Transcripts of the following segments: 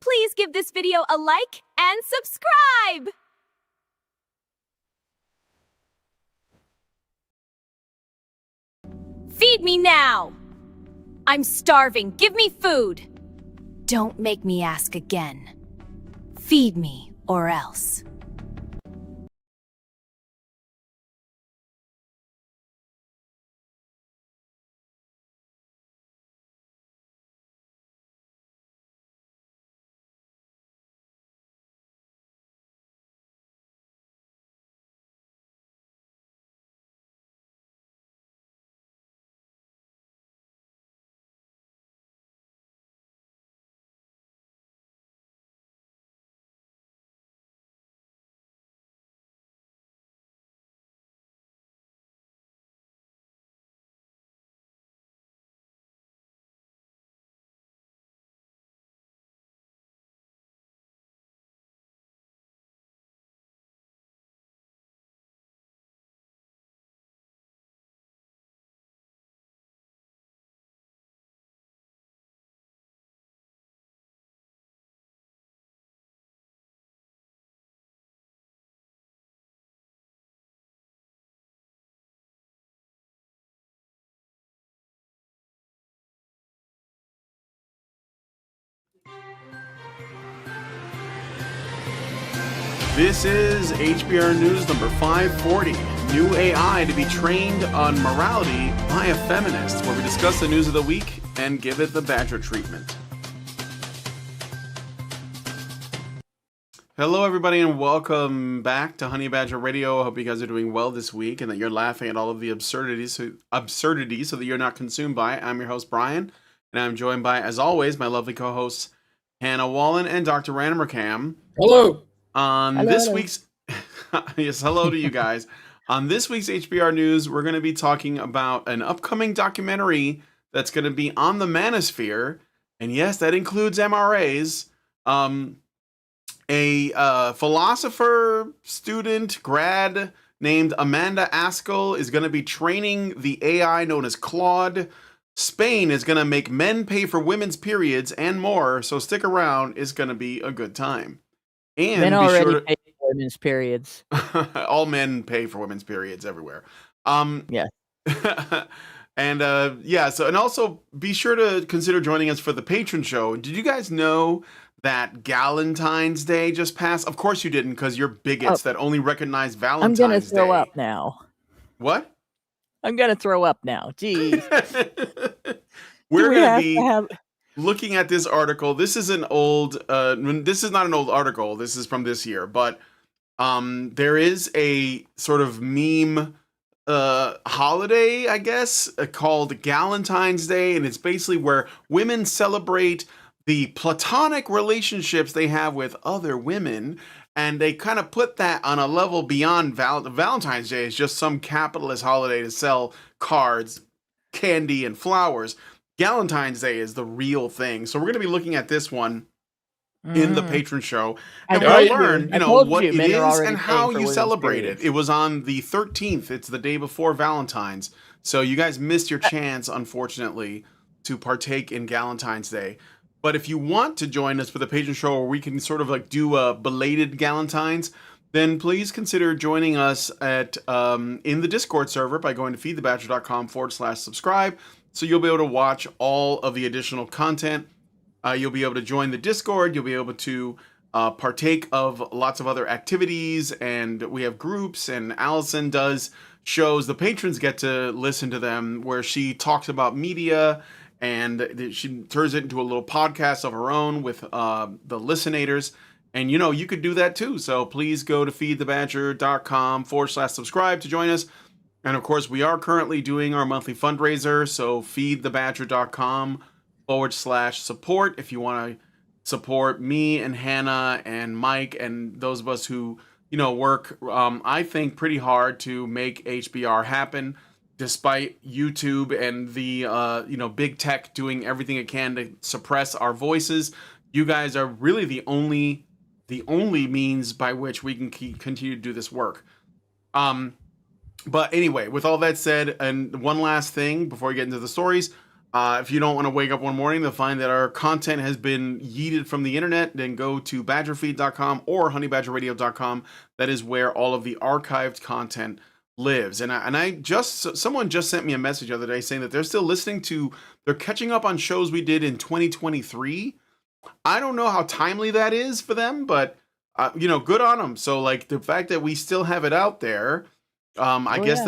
Please give this video a like and subscribe! Feed me now! I'm starving. Give me food! Don't make me ask again. Feed me or else. This is HBR News number 540, New AI to be trained on morality by a feminist, where we discuss the news of the week and give it the Badger treatment. Hello everybody and welcome back to Honey Badger Radio. I hope you guys are doing well this week and that you're laughing at all of the absurdities so that you're not consumed by it. I'm your host Brian, and I'm joined by, as always, my lovely co-hosts Hannah Wallen and Dr. Ranmercam. Hello. This week's yes, hello to you guys. On this week's HBR News, we're going to be talking about an upcoming documentary that's going to be on the manosphere, and yes, that includes MRAs. A philosopher student grad named Amanda Askell is going to be training the AI known as Claude. Spain is going to make men pay for women's periods and more, so stick around. It's going to be a good time. And men already pay for women's periods. All men pay for women's periods everywhere. Yeah. And and also be sure to consider joining us for the patron show. Did you guys know that Galentine's Day just passed? Of course you didn't, because you're bigots that only recognize Valentine's Day. I'm gonna throw up now. What? I'm gonna throw up now. Jeez. We're gonna be looking at this article. This is an old. This is not an old article. This is from this year, but there is a sort of meme holiday, I guess, called Galentine's Day, and it's basically where women celebrate the platonic relationships they have with other women, and they kind of put that on a level beyond Valentine's Day. It's just some capitalist holiday to sell cards, candy, and flowers. Galentine's Day is the real thing. So we're going to be looking at this one in the patron show, and we'll learn, what it is and how you celebrate it. It was on the 13th. It's the day before Valentine's. So you guys missed your chance, unfortunately, to partake in Galentine's Day. But if you want to join us for the patron show where we can sort of like do a belated Galentine's, then please consider joining us at in the Discord server by going to feedthebadger.com/subscribe. So you'll be able to watch all of the additional content. You'll be able to join the Discord. You'll be able to partake of lots of other activities. And we have groups, and Allison does shows. The patrons get to listen to them where she talks about media, and she turns it into a little podcast of her own with the listenators. And, you could do that too. So please go to feedthebadger.com/subscribe to join us. And of course, we are currently doing our monthly fundraiser. So feedthebadger.com/support if you want to support me and Hannah and Mike and those of us who, work, I think, pretty hard to make HBR happen, despite YouTube and the, big tech doing everything it can to suppress our voices. You guys are really the only means by which we can continue to do this work. But anyway, with all that said, and one last thing before we get into the stories, If you don't want to wake up one morning to find that our content has been yeeted from the internet, then go to badgerfeed.com or honeybadgerradio.com. That is where all of the archived content lives. Someone just sent me a message the other day saying that they're still they're catching up on shows we did in 2023. I don't know how timely that is for them, but good on them. So like the fact that we still have it out there, I guess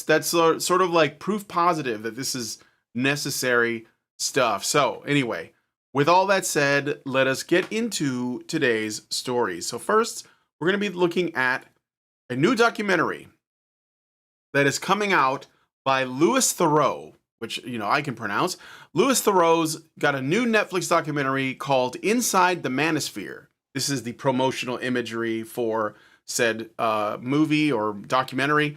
that's sort of like proof positive that this is necessary stuff. So anyway, with all that said, let us get into today's stories. So first, we're going to be looking at a new documentary that is coming out by Louis Theroux, which, I can pronounce. Louis Theroux's got a new Netflix documentary called Inside the Manosphere. This is the promotional imagery for said movie or documentary,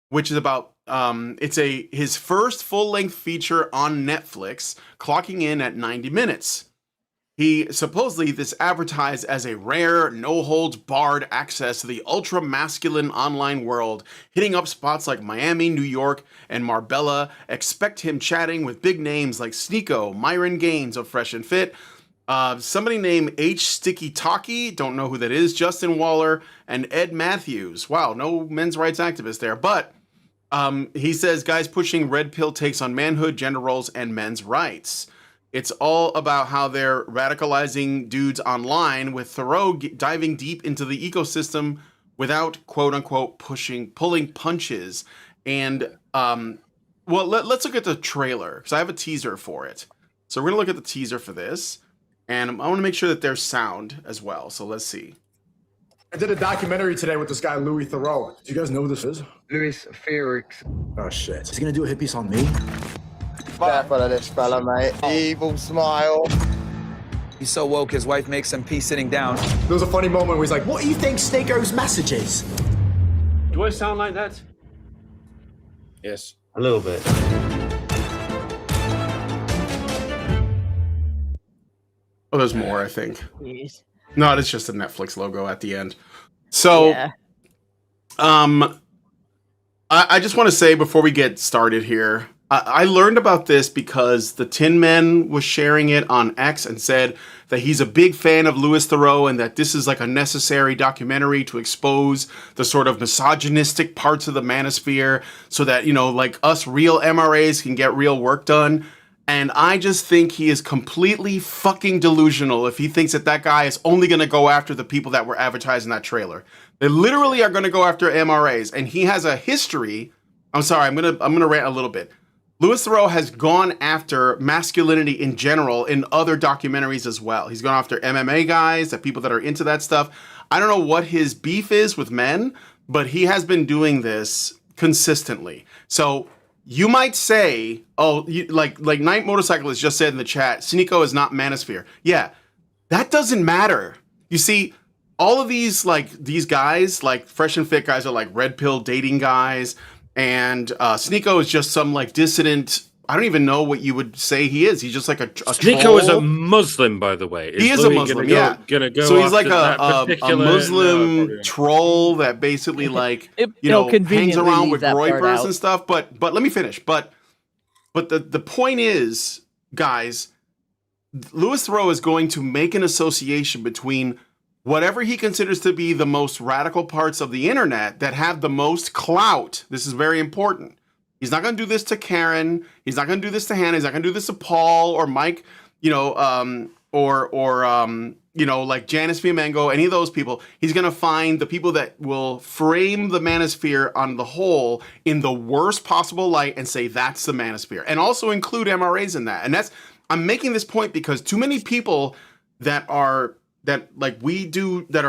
which is about it's his first full-length feature on Netflix, clocking in at 90 minutes. He supposedly this advertised as a rare, no-holds-barred access to the ultra-masculine online world, hitting up spots like Miami, New York, and Marbella. Expect him chatting with big names like Sneeko, Myron Gaines of Fresh and Fit, somebody named H. Sticky Talkie, don't know who that is, Justin Waller, and Ed Matthews. Wow, no men's rights activists there, but he says guys pushing red pill takes on manhood, gender roles, and men's rights. It's all about how they're radicalizing dudes online, with Theroux diving deep into the ecosystem without quote unquote pulling punches. And let's look at the trailer because I have a teaser for it. So we're gonna look at the teaser for this, and I want to make sure that there's sound as well. So let's see. I did a documentary today with this guy, Louis Theroux. Do you guys know who this is? Louis Theroux. Oh, shit. He's gonna do a hit piece on me? Careful of this fella, mate. Evil smile. He's so woke, his wife makes him pee sitting down. There was a funny moment where he's like, what do you think Sneeko's message is? Do I sound like that? Yes. A little bit. Oh, there's more, I think. Jeez. No, it's just a Netflix logo at the end. So, Yeah. I just want to say before we get started here, I learned about this because the Tin Men was sharing it on X and said that he's a big fan of Louis Theroux and that this is like a necessary documentary to expose the sort of misogynistic parts of the manosphere so that, like us real MRAs can get real work done. And I just think he is completely fucking delusional if he thinks that guy is only going to go after the people that were advertising that trailer. They literally are going to go after MRAs, and he has a history. I'm sorry, I'm gonna rant a little bit. Louis Theroux has gone after masculinity in general in other documentaries as well. He's gone after MMA guys, the people that are into that stuff. I don't know what his beef is with men, but he has been doing this consistently. So you might say, like Night Motorcyclist just said in the chat, Sneeko is not manosphere. Yeah, that doesn't matter. You see, all of these guys, like Fresh and Fit guys, are like red pill dating guys, and Sneeko is just some like dissident. I don't even know what you would say he is. He's just like a Sneeko troll. is a Muslim, by the way. He is a Muslim, yeah. Gonna go so he's like a Muslim troll that basically like hangs around with groypers and stuff. But let me finish. But the point is, guys, Louis Theroux is going to make an association between whatever he considers to be the most radical parts of the internet that have the most clout. This is very important. He's not going to do this to Karen. He's not going to do this to Hannah. He's not going to do this to Paul or Mike, like Janice Fiamengo, any of those people. He's going to find the people that will frame the manosphere on the whole in the worst possible light and say that's the manosphere, and also include MRAs in that. And I'm making this point because too many people that are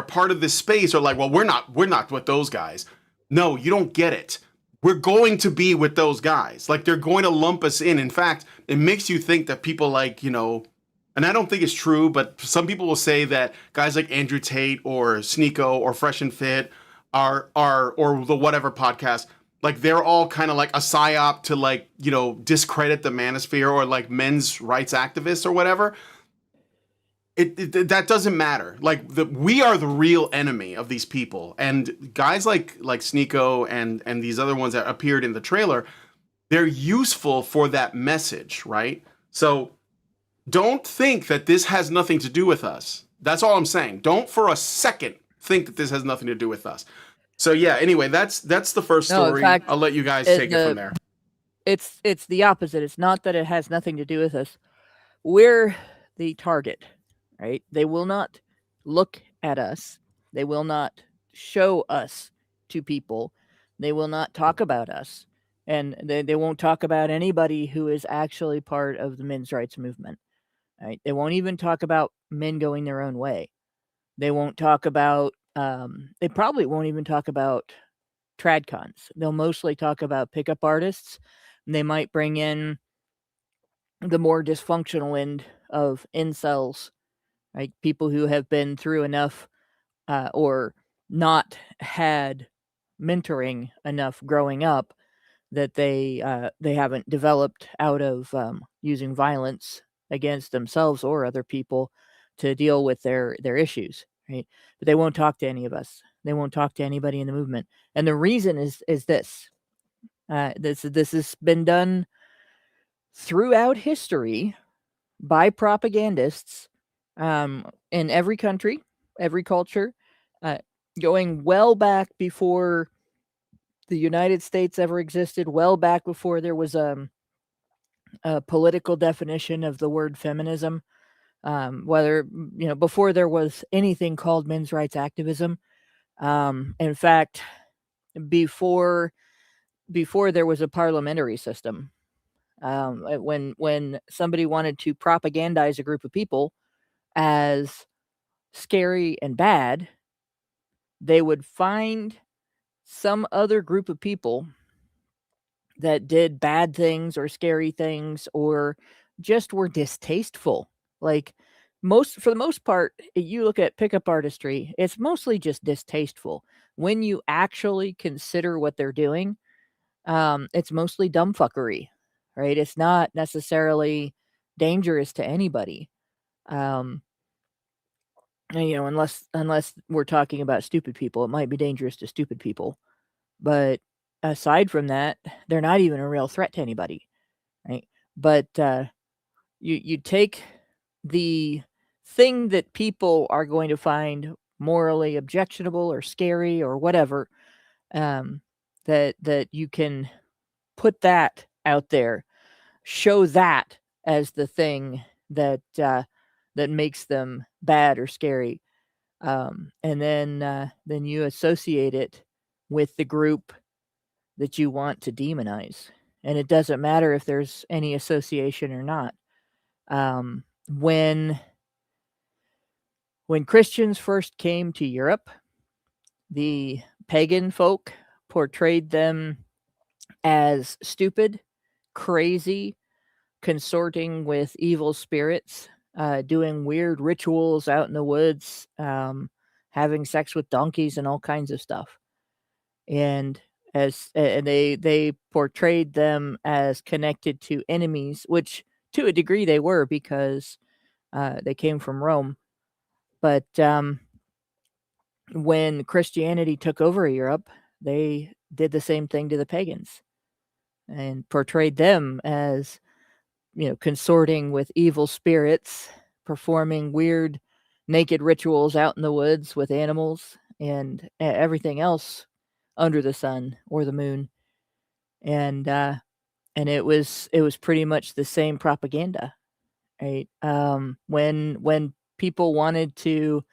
part of this space are like, well, we're not with those guys. No, you don't get it. We're going to be with those guys. Like, they're going to lump us in. In fact, it makes you think that people like, and I don't think it's true, but some people will say that guys like Andrew Tate or Sneeko or Fresh and Fit or the whatever podcast, like they're all kind of like a psyop to discredit the manosphere or like men's rights activists or whatever. That doesn't matter. We are the real enemy of these people, and guys like Sneeko and these other ones that appeared in the trailer, they're useful for that message, right? So don't think that this has nothing to do with us. That's all I'm saying. Don't for a second think that this has nothing to do with us. So yeah, anyway, that's the first No, in story. fact, I'll let you guys take it from there. It's the opposite. It's not that it has nothing to do with us. We're the target, right? They will not look at us. They will not show us to people. They will not talk about us. And they won't talk about anybody who is actually part of the men's rights movement. Right? They won't even talk about men going their own way. They won't talk about, they probably won't even talk about tradcons. They'll mostly talk about pickup artists. And they might bring in the more dysfunctional end of incels, right? People who have been through enough or not had mentoring enough growing up that they haven't developed out of using violence against themselves or other people to deal with their issues, right? But they won't talk to any of us. They won't talk to anybody in the movement, and the reason is this. This has been done throughout history by propagandists in every country, every culture, uh, going well back before the United States ever existed, well back before there was a political definition of the word feminism, whether, before there was anything called men's rights activism. In fact, before there was a parliamentary system, when somebody wanted to propagandize a group of people as scary and bad, they would find some other group of people that did bad things or scary things or just were distasteful. Like, for the most part, you look at pickup artistry, it's mostly just distasteful. When you actually consider what they're doing, it's mostly dumbfuckery, right? It's not necessarily dangerous to anybody. Unless we're talking about stupid people, it might be dangerous to stupid people. But aside from that, they're not even a real threat to anybody, right? But you take the thing that people are going to find morally objectionable or scary or whatever, that you can put that out there, show that as the thing that makes them bad or scary, and then you associate it with the group that you want to demonize, and it doesn't matter if there's any association or not. When Christians first came to Europe, the pagan folk portrayed them as stupid, crazy, consorting with evil spirits, doing weird rituals out in the woods, having sex with donkeys and all kinds of stuff. And they portrayed them as connected to enemies, which to a degree they were, because they came from Rome. But when Christianity took over Europe, they did the same thing to the pagans and portrayed them as, consorting with evil spirits, performing weird naked rituals out in the woods with animals and everything else under the sun or the moon. And it was pretty much the same propaganda, right? When people wanted to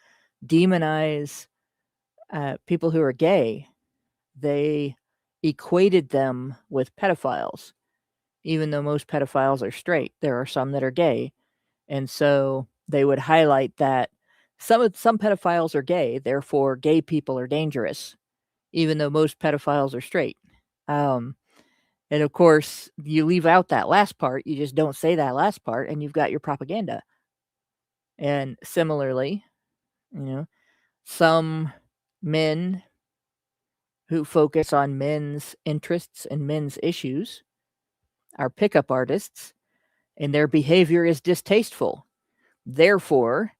demonize people who are gay, they equated them with pedophiles. Even though most pedophiles are straight, there are some that are gay. And so they would highlight that some pedophiles are gay, therefore gay people are dangerous, even though most pedophiles are straight. And of course, you leave out that last part. You just don't say that last part, and you've got your propaganda. And similarly, some men who focus on men's interests and men's issues are pickup artists, and their behavior is distasteful. Therefore,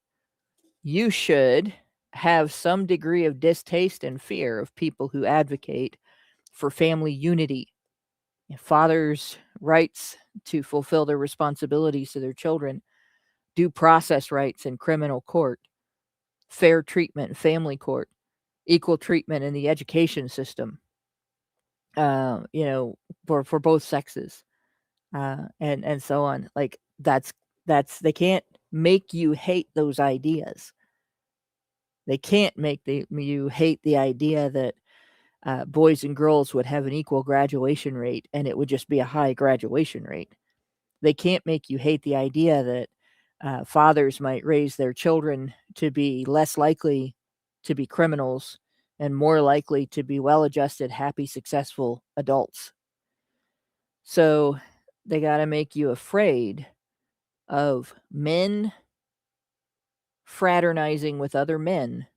you should have some degree of distaste and fear of people who advocate for family unity, fathers' rights to fulfill their responsibilities to their children, due process rights in criminal court, fair treatment in family court, equal treatment in the education system, for both sexes, and so on. Like that's they can't make you hate those ideas. They can't make you hate the idea that boys and girls would have an equal graduation rate and it would just be a high graduation rate. They can't make you hate the idea that fathers might raise their children to be less likely to be criminals and more likely to be well-adjusted, happy, successful adults. So they got to make you afraid of men fraternizing with other men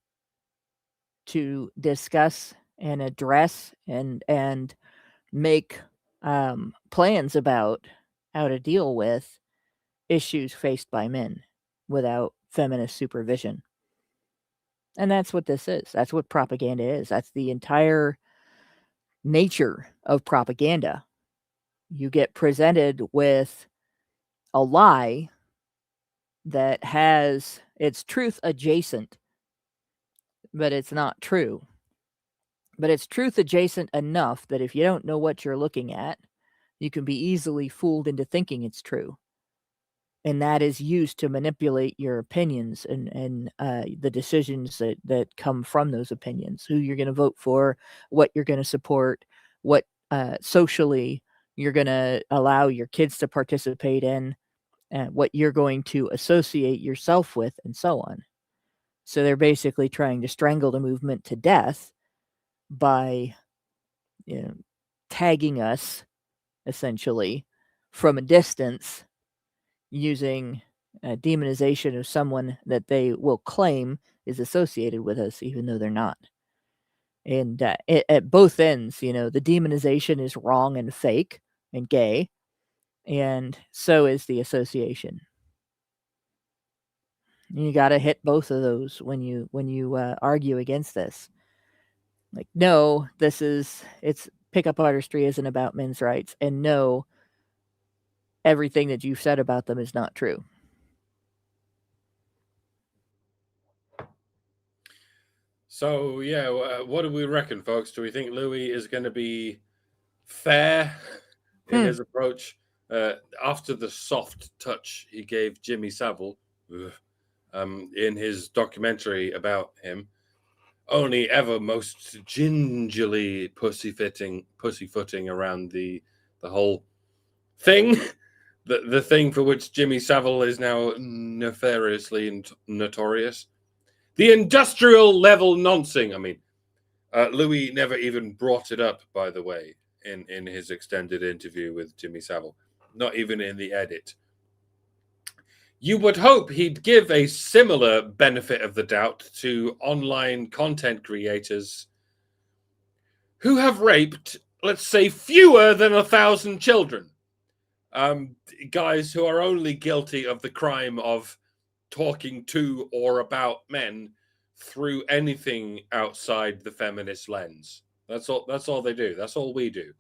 to discuss and address and make plans about how to deal with issues faced by men without feminist supervision. And that's what this is. That's what propaganda is. That's the entire nature of propaganda. You get presented with a lie that has it's truth adjacent, but it's not true. But it's truth adjacent enough that if you don't know what you're looking at, you can be easily fooled into thinking it's true. And that is used to manipulate your opinions and the decisions that come from those opinions, who you're going to vote for, what you're going to support, what socially you're going to allow your kids to participate in, what you're going to associate yourself with, and so on. So they're basically trying to strangle the movement to death by tagging us, essentially, from a distance, using a demonization of someone that they will claim is associated with us, even though they're not. And at both ends, the demonization is wrong and fake and gay, and so is the association. You got to hit both of those when you argue against this. Like, no, it's pickup artistry isn't about men's rights, and no, everything that you've said about them is not true. So, yeah, what do we reckon, folks? Do we think Louis is going to be fair in his approach? After the soft touch he gave Jimmy Savile in his documentary about him, only ever most gingerly pussyfooting around the whole thing, the thing for which Jimmy Savile is now nefariously notorious. The industrial level noncing. I mean, Louis never even brought it up, by the way, in his extended interview with Jimmy Savile. Not even in the edit. You would hope he'd give a similar benefit of the doubt to online content creators who have raped, let's say, fewer than 1,000 children. Guys who are only guilty of the crime of talking to or about men through anything outside the feminist lens. That's all they do. That's all we do.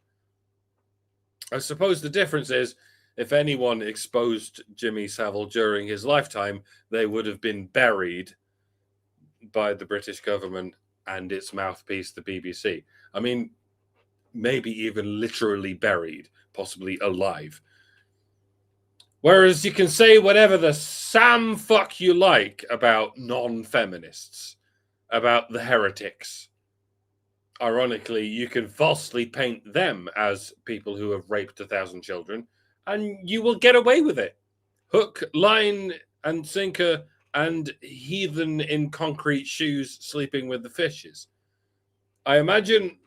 I suppose the difference is, if anyone exposed Jimmy Savile during his lifetime, they would have been buried by the British government and its mouthpiece, the BBC. I mean, maybe even literally buried, possibly alive. Whereas you can say whatever the Sam fuck you like about non-feminists, about the heretics. Ironically, you can falsely paint them as people who have raped 1,000 children, and you will get away with it. Hook, line, and sinker, and heathen in concrete shoes sleeping with the fishes. I imagine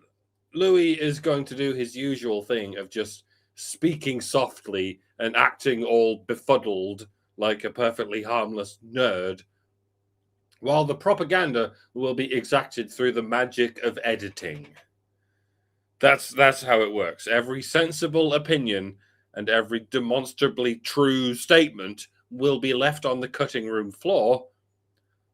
Louis is going to do his usual thing of just speaking softly and acting all befuddled like a perfectly harmless nerd, while the propaganda will be exacted through the magic of editing. That's how it works. Every sensible opinion and every demonstrably true statement will be left on the cutting room floor,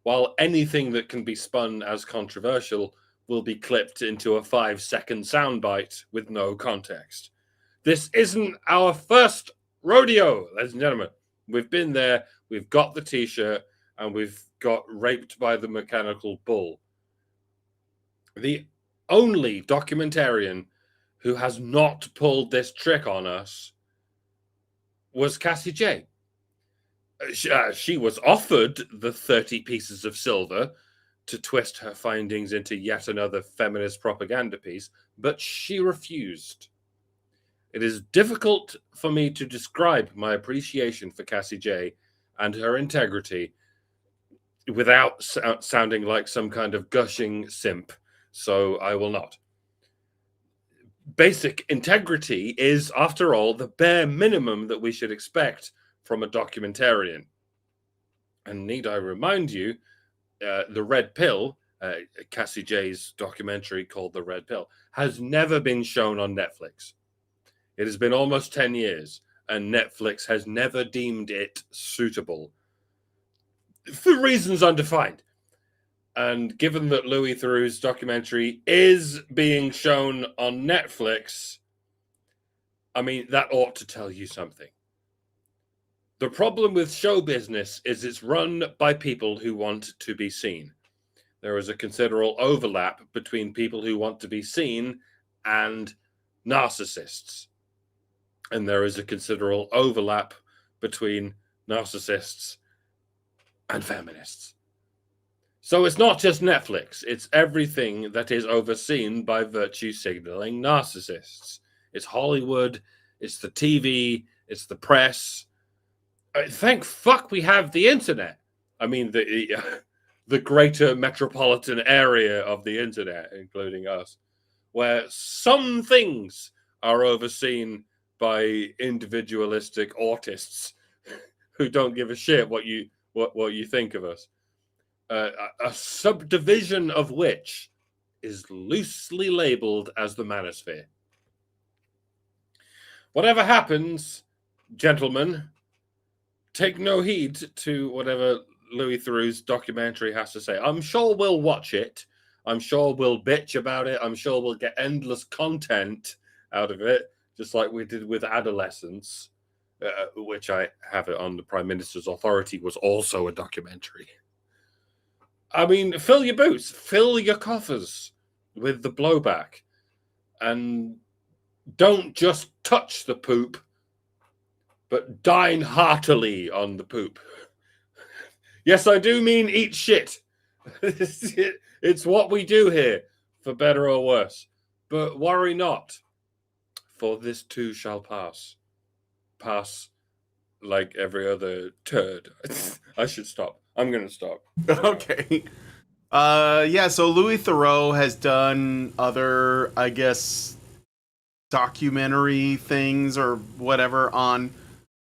while anything that can be spun as controversial will be clipped into a 5-second soundbite with no context. This isn't our first rodeo, ladies and gentlemen. We've been there, we've got the t-shirt, and we've got raped by the mechanical bull. The only documentarian who has not pulled this trick on us was Cassie J. She was offered the 30 pieces of silver to twist her findings into yet another feminist propaganda piece, but she refused. It is difficult for me to describe my appreciation for Cassie J and her integrity without sounding like some kind of gushing simp, so I will not. Basic integrity is, after all, the bare minimum that we should expect from a documentarian. And need I remind you, The Red Pill, Cassie J's documentary called The Red Pill, has never been shown on Netflix. It has been almost 10 years, and Netflix has never deemed it suitable for reasons undefined. And given that Louis Theroux's documentary is being shown on Netflix, I mean, that ought to tell you something. The problem with show business is it's run by people who want to be seen. There is a considerable overlap between people who want to be seen and narcissists. And there is a considerable overlap between narcissists and feminists. So it's not just Netflix, it's everything that is overseen by virtue signaling narcissists. It's Hollywood, it's the TV, it's the press. Thank fuck we have the internet. I mean, the greater metropolitan area of the internet, including us, where some things are overseen by individualistic autists who don't give a shit what you think of us. A subdivision of which is loosely labeled as the manosphere. Whatever happens, gentlemen, take no heed to whatever Louis Theroux's documentary has to say. I'm sure we'll watch it. I'm sure we'll bitch about it. I'm sure we'll get endless content out of it, just like we did with Adolescence, which I have it on the Prime Minister's authority, was also a documentary. I mean, fill your boots, fill your coffers with the blowback, and don't just touch the poop, but dine heartily on the poop. Yes, I do mean eat shit. It's what we do here, for better or worse. But worry not, for this too shall pass. Pass like every other turd. I should stop. I'm going to stop. Okay. Yeah, so Louis Theroux has done other, I guess, documentary things or whatever on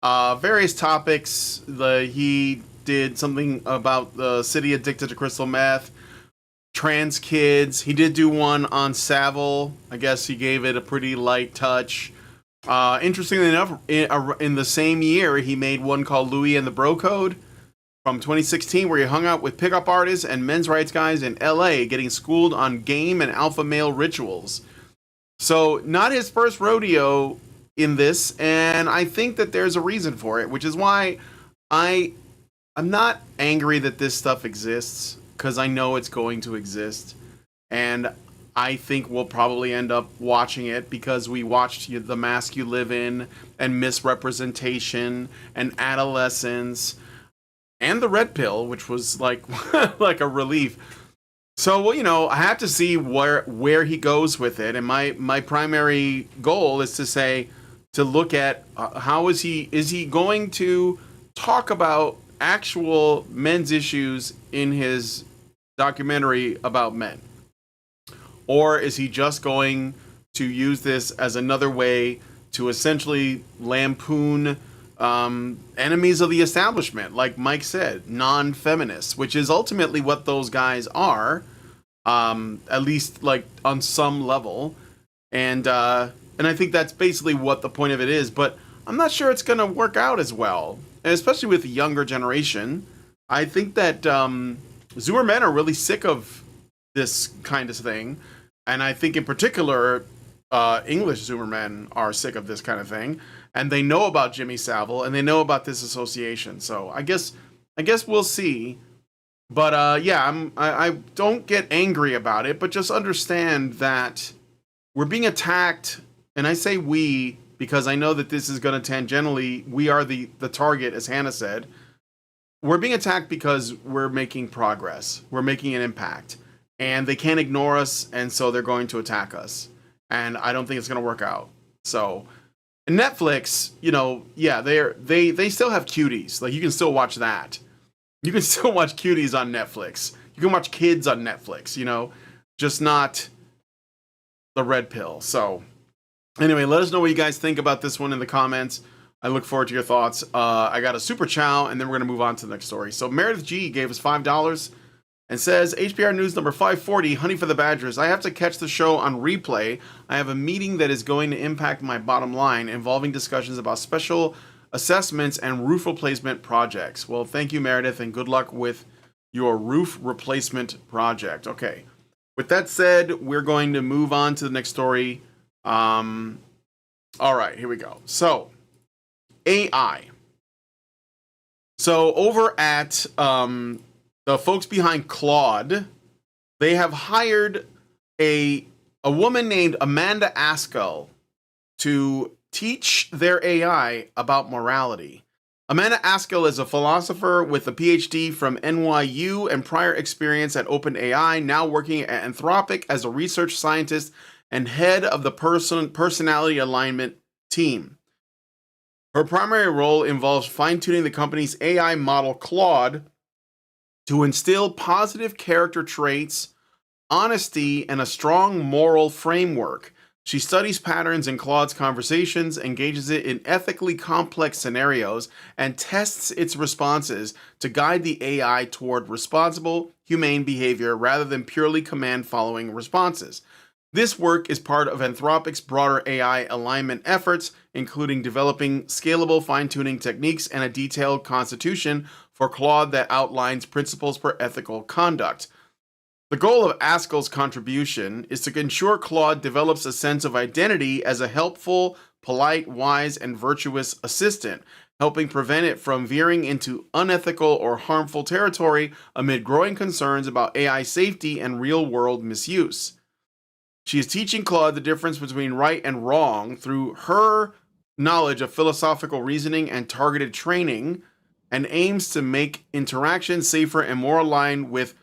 various topics. He did something about the city addicted to crystal meth, trans kids. He did do one on Savile. I guess he gave it a pretty light touch. Interestingly enough, in the same year, he made one called Louis and the Bro Code from 2016, where he hung out with pickup artists and men's rights guys in LA, getting schooled on game and alpha male rituals. So, not his first rodeo in this, and I think that there's a reason for it, which is why I'm not angry that this stuff exists, because I know it's going to exist, and I think we'll probably end up watching it because we watched The Mask You Live In and Misrepresentation and Adolescence and The Red Pill, which was like like a relief. So, well, you know, I have to see where he goes with it, and my primary goal is to look at how is he going to talk about actual men's issues in his documentary about men, or is he just going to use this as another way to essentially lampoon enemies of the establishment, like Mike said, non-feminists, which is ultimately what those guys are, at least like on some level, and I think that's basically what the point of it is. But I'm not sure it's going to work out as well, and especially with the younger generation. I think that Zoomer men are really sick of this kind of thing, and I think in particular English Zoomer men are sick of this kind of thing. and they know about Jimmy Savile, and they know about this association. So I guess we'll see. But yeah, I don't get angry about it, but just understand that we're being attacked, and I say we because I know that this is going to tangentially, we are the target, as Hannah said. We're being attacked because we're making progress. We're making an impact, and they can't ignore us, and so they're going to attack us. And I don't think it's going to work out. So Netflix, you know, yeah, they still have cuties. Like, you can still watch that. You can still watch cuties on Netflix. You can watch kids on Netflix, you know, just not the red pill. So anyway, let us know what you guys think about this one in the comments. I look forward to your thoughts. I got a super chow, and then we're going to move on to the next story. So Meredith G gave us $5 and says, HBR News number 540, Honey for the Badgers. I have to catch the show on replay. I have a meeting that is going to impact my bottom line, involving discussions about special assessments and roof replacement projects. Well, thank you, Meredith, and good luck with your roof replacement project. Okay. With that said, we're going to move on to the next story. All right, here we go. So, AI. So over at the folks behind Claude, they have hired a woman named Amanda Askell to teach their AI about morality. Amanda Askell is a philosopher with a PhD from NYU and prior experience at OpenAI, now working at Anthropic as a research scientist and head of the personality alignment team. Her primary role involves fine-tuning the company's AI model Claude to instill positive character traits, honesty, and a strong moral framework. She studies patterns in Claude's conversations, engages it in ethically complex scenarios, and tests its responses to guide the AI toward responsible, humane behavior rather than purely command-following responses. This work is part of Anthropic's broader AI alignment efforts, including developing scalable fine-tuning techniques and a detailed constitution for Claude that outlines principles for ethical conduct. The goal of Askell's contribution is to ensure Claude develops a sense of identity as a helpful, polite, wise, and virtuous assistant, helping prevent it from veering into unethical or harmful territory amid growing concerns about AI safety and real-world misuse. She is teaching Claude the difference between right and wrong through her knowledge of philosophical reasoning and targeted training, and aims to make interaction safer and more aligned with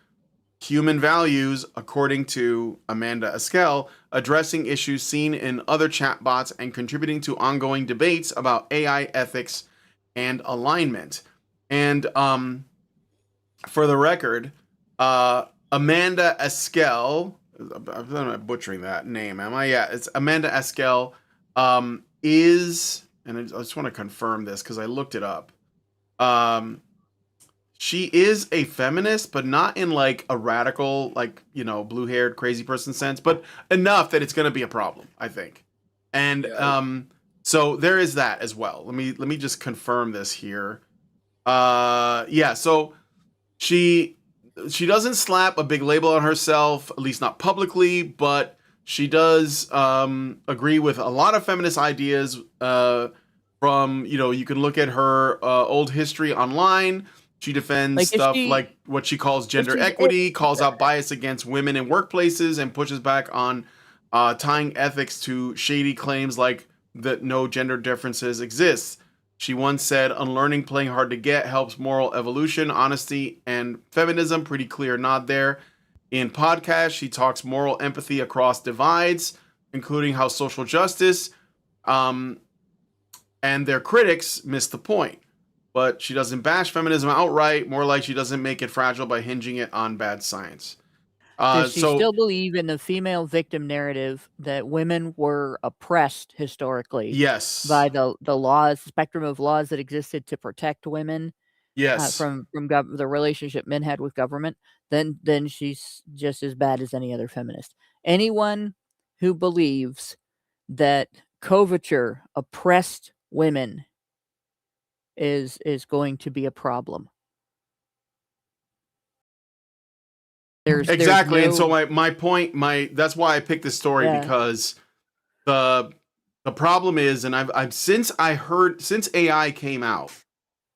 human values, according to Amanda Askell, addressing issues seen in other chatbots and contributing to ongoing debates about AI ethics and alignment. And for the record, Amanda Askell, I'm not butchering that name, am I? Yeah, it's Amanda Askell, is, and I just want to confirm this because I looked it up. She is a feminist, but not in like a radical, like, you know, blue-haired crazy person sense, but enough that it's going to be a problem, I think. And so there is that as well. Let me just confirm this here. Yeah, so she doesn't slap a big label on herself, at least not publicly, but she does agree with a lot of feminist ideas. From, you know, you can look at her old history online. She defends like what she calls gender equity, calls out bias against women in workplaces, and pushes back on tying ethics to shady claims like that no gender differences exist. She once said, unlearning playing hard to get helps moral evolution, honesty, and feminism. Pretty clear nod there. In podcasts, she talks moral empathy across divides, including how social justice and their critics miss the point. But she doesn't bash feminism outright, more like she doesn't make it fragile by hinging it on bad science. Does she still believe in the female victim narrative that women were oppressed historically? Yes. By the laws, spectrum of laws that existed to protect women? Yes. From the relationship men had with government? Then she's just as bad as any other feminist. Anyone who believes that coverture oppressed women is going to be a problem. Exactly. And so my point, that's why I picked this story, because the The problem is, and I've since AI came out,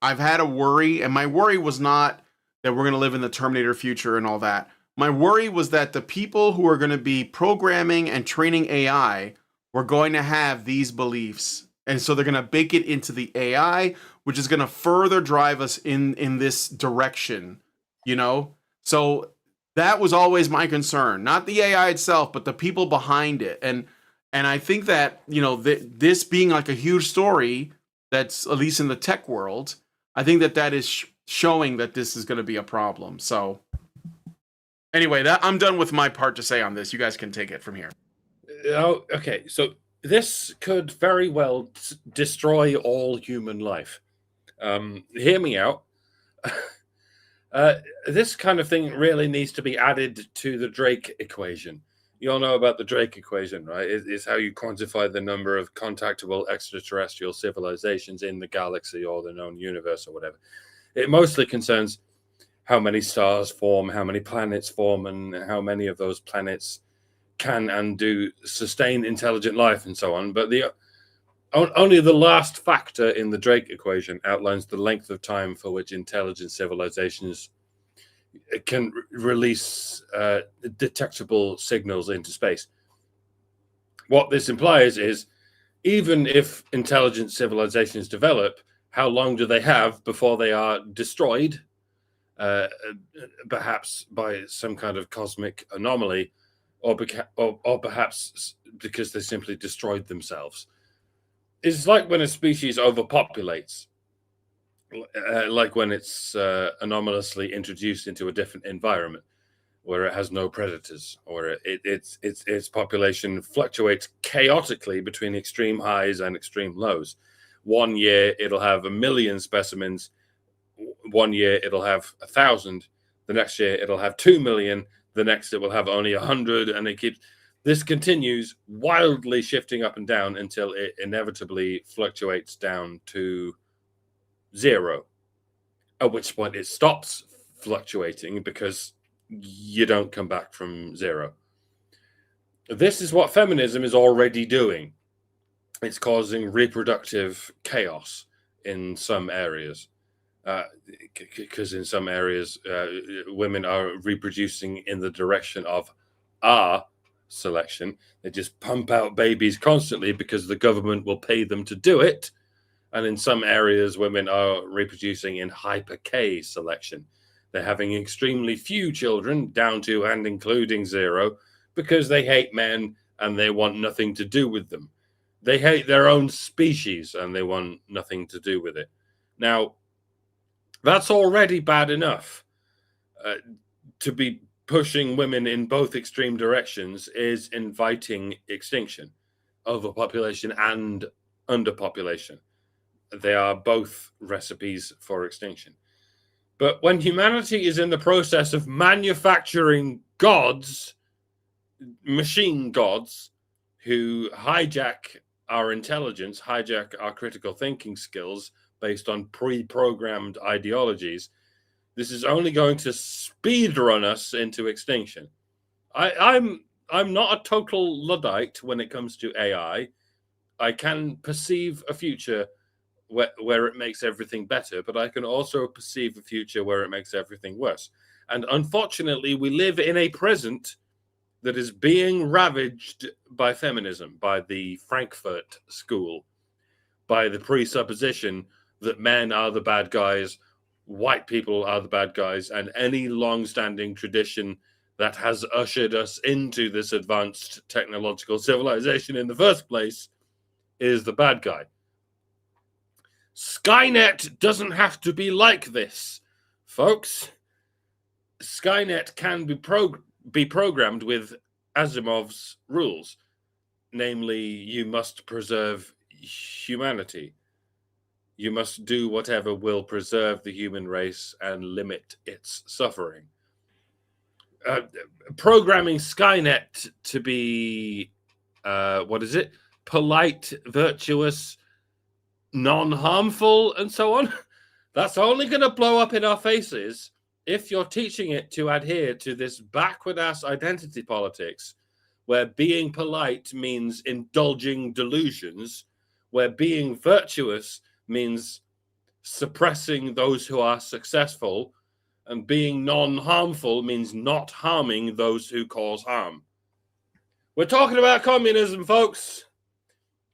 I've had a worry, and my worry was not that we're going to live in the Terminator future and all that. My worry was that the people who are going to be programming and training AI were going to have these beliefs, and so they're going to bake it into the AI, which is going to further drive us in this direction, you know? So that was always my concern, not the AI itself, but the people behind it. And I think that, you know, this being like a huge story that's at least in the tech world, I think that is showing that this is going to be a problem. So anyway, I'm done with my part to say on this. You guys can take it from here. Oh, okay. So this could very well destroy all human life. Hear me out. This kind of thing really needs to be added to the Drake equation. You all know about the Drake equation, right? It's how you quantify the number of contactable extraterrestrial civilizations in the galaxy or the known universe or whatever. It mostly concerns how many stars form, how many planets form, and how many of those planets can and do sustain intelligent life and so on. But only the last factor in the Drake equation outlines the length of time for which intelligent civilizations can release detectable signals into space. What this implies is, even if intelligent civilizations develop, how long do they have before they are destroyed, perhaps by some kind of cosmic anomaly, or perhaps because they simply destroyed themselves? It's like when a species overpopulates. Like when it's anomalously introduced into a different environment where it has no predators, or its population fluctuates chaotically between extreme highs and extreme lows. One year it'll have 1 million specimens. One year it'll have 1,000. The next year it'll have 2 million. The next it will have only 100, and this continues wildly shifting up and down until it inevitably fluctuates down to 0, at which point it stops fluctuating because you don't come back from 0. This is what feminism is already doing. It's causing reproductive chaos in some areas, because in some areas women are reproducing in the direction of our selection. They just pump out babies constantly because the government will pay them to do it. And in some areas, women are reproducing in hyper-K selection. They're having extremely few children, down to and including 0, because they hate men and they want nothing to do with them. They hate their own species and they want nothing to do with it. Now, that's already bad enough. To be pushing women in both extreme directions is inviting extinction, overpopulation and underpopulation. They are both recipes for extinction. But when humanity is in the process of manufacturing gods, machine gods, who hijack our intelligence, hijack our critical thinking skills based on pre-programmed ideologies, this is only going to speedrun us into extinction. I'm not a total Luddite when it comes to AI. I can perceive a future where it makes everything better, but I can also perceive a future where it makes everything worse. And unfortunately, we live in a present that is being ravaged by feminism, by the Frankfurt School, by the presupposition that men are the bad guys, white people are the bad guys, and any long-standing tradition that has ushered us into this advanced technological civilization in the first place is the bad guy. Skynet doesn't have to be like this, folks. Skynet can be programmed with Asimov's rules, namely, you must preserve humanity. You must do whatever will preserve the human race and limit its suffering. Programming Skynet to be, polite, virtuous, non-harmful, and so on, that's only going to blow up in our faces if you're teaching it to adhere to this backward-ass identity politics where being polite means indulging delusions, where being virtuous means suppressing those who are successful, and being non-harmful means not harming those who cause harm. We're talking about communism, folks,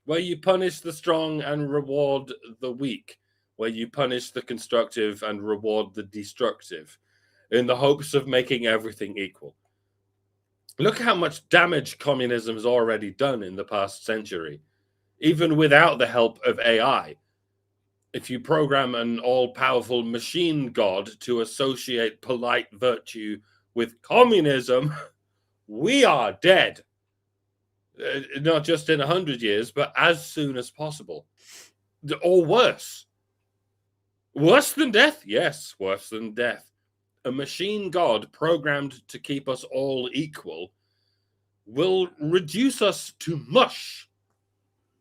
where you punish the strong and reward the weak, where you punish the constructive and reward the destructive, in the hopes of making everything equal. Look how much damage communism has already done in the past century, even without the help of AI. If you program an all-powerful machine god to associate polite virtue with communism, we are dead. Not just in 100 years, but as soon as possible. Or worse. Worse than death? Yes, worse than death. A machine god programmed to keep us all equal will reduce us to mush.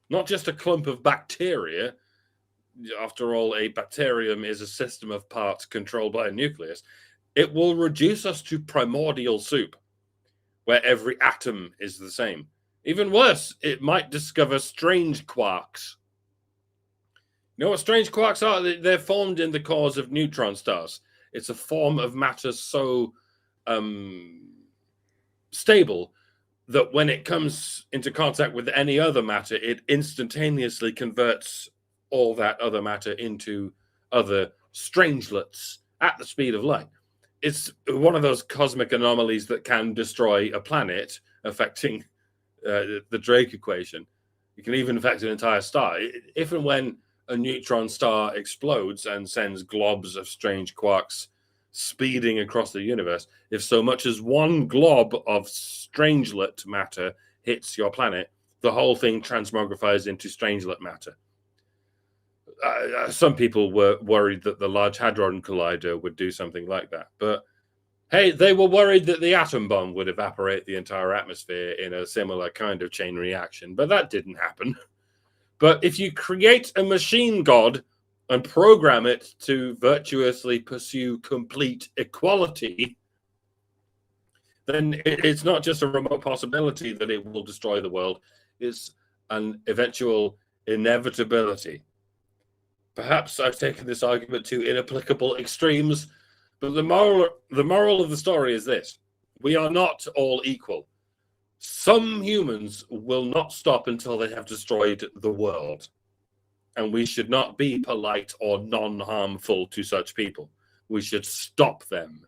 Not just a clump of bacteria. After all, a bacterium is a system of parts controlled by a nucleus. It will reduce us to primordial soup, where every atom is the same. Even worse, it might discover strange quarks. You know what strange quarks are? They're formed in the cores of neutron stars. It's a form of matter so stable that when it comes into contact with any other matter, it instantaneously converts all that other matter into other strangelets at the speed of light. It's one of those cosmic anomalies that can destroy a planet, affecting the Drake equation. It can even affect an entire star. If and when a neutron star explodes and sends globs of strange quarks speeding across the universe, if so much as one glob of strangelet matter hits your planet, the whole thing transmogrifies into strangelet matter. Some people were worried that the Large Hadron Collider would do something like that. But hey, they were worried that the atom bomb would evaporate the entire atmosphere in a similar kind of chain reaction. But that didn't happen. But if you create a machine god and program it to virtuously pursue complete equality, then it's not just a remote possibility that it will destroy the world. It's an eventual inevitability. Perhaps I've taken this argument to inapplicable extremes, but the moral of the story is this. We are not all equal. Some humans will not stop until they have destroyed the world. And we should not be polite or non-harmful to such people. We should stop them.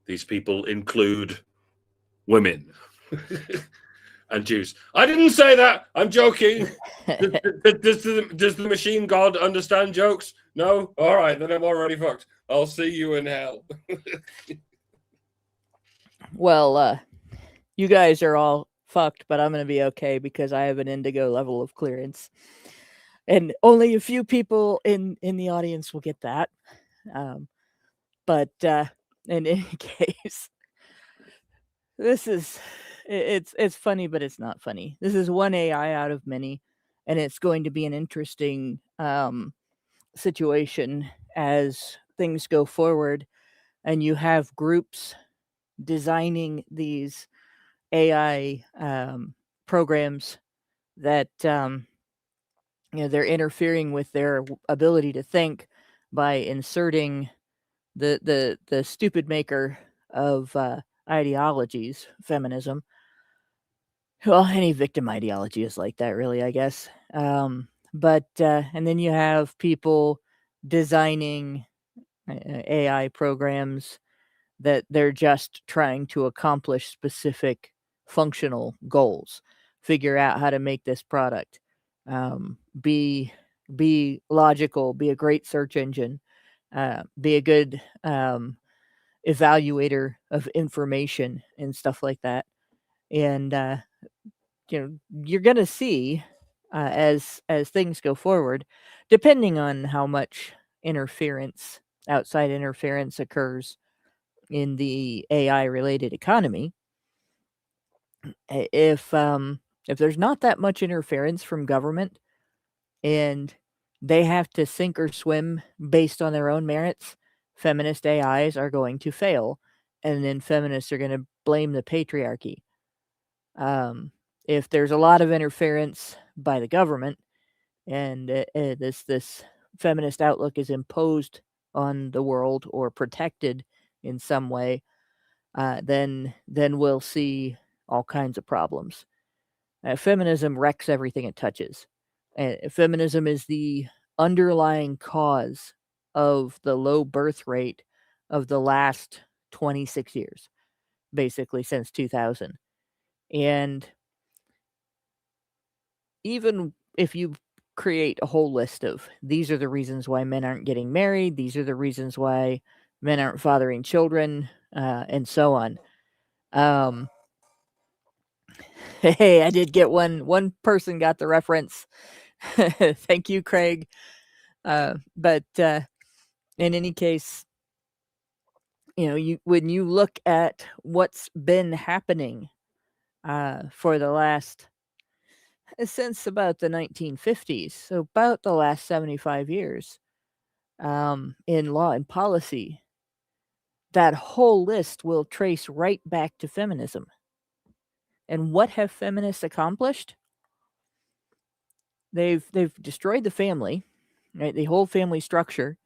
These people include women and Jews. I didn't say that. I'm joking. Does the machine god understand jokes? No? All right, then I'm already fucked. I'll see you in hell. Well, you guys are all fucked, but I'm going to be okay because I have an indigo level of clearance. And only a few people in the audience will get that. But in any case, this is... It's funny, but it's not funny. This is one AI out of many, and it's going to be an interesting situation as things go forward, and you have groups designing these AI programs that they're interfering with their ability to think by inserting the stupid maker of ideologies, feminism. Well, any victim ideology is like that, really, I guess. But and then you have people designing AI programs that they're just trying to accomplish specific functional goals, figure out how to make this product be logical, be a great search engine, be a good evaluator of information and stuff like that. And you're going to see as things go forward, depending on how much outside interference occurs in the AI related economy. If there's not that much interference from government and they have to sink or swim based on their own merits, feminist AIs are going to fail, and then feminists are going to blame the patriarchy. If there's a lot of interference by the government, and this feminist outlook is imposed on the world or protected in some way, then we'll see all kinds of problems. Feminism wrecks everything it touches. Feminism is the underlying cause of the low birth rate of the last 26 years, basically since 2000. And even if you create a whole list of these are the reasons why men aren't getting married, these are the reasons why men aren't fathering children, and so on. Hey, I did get one person got the reference. Thank you, Craig. But in any case, when you look at what's been happening for the last since about the 1950s, so about the last 75 years, in law and policy, that whole list will trace right back to feminism. And what have feminists accomplished? They've destroyed the family, right? The whole family structure.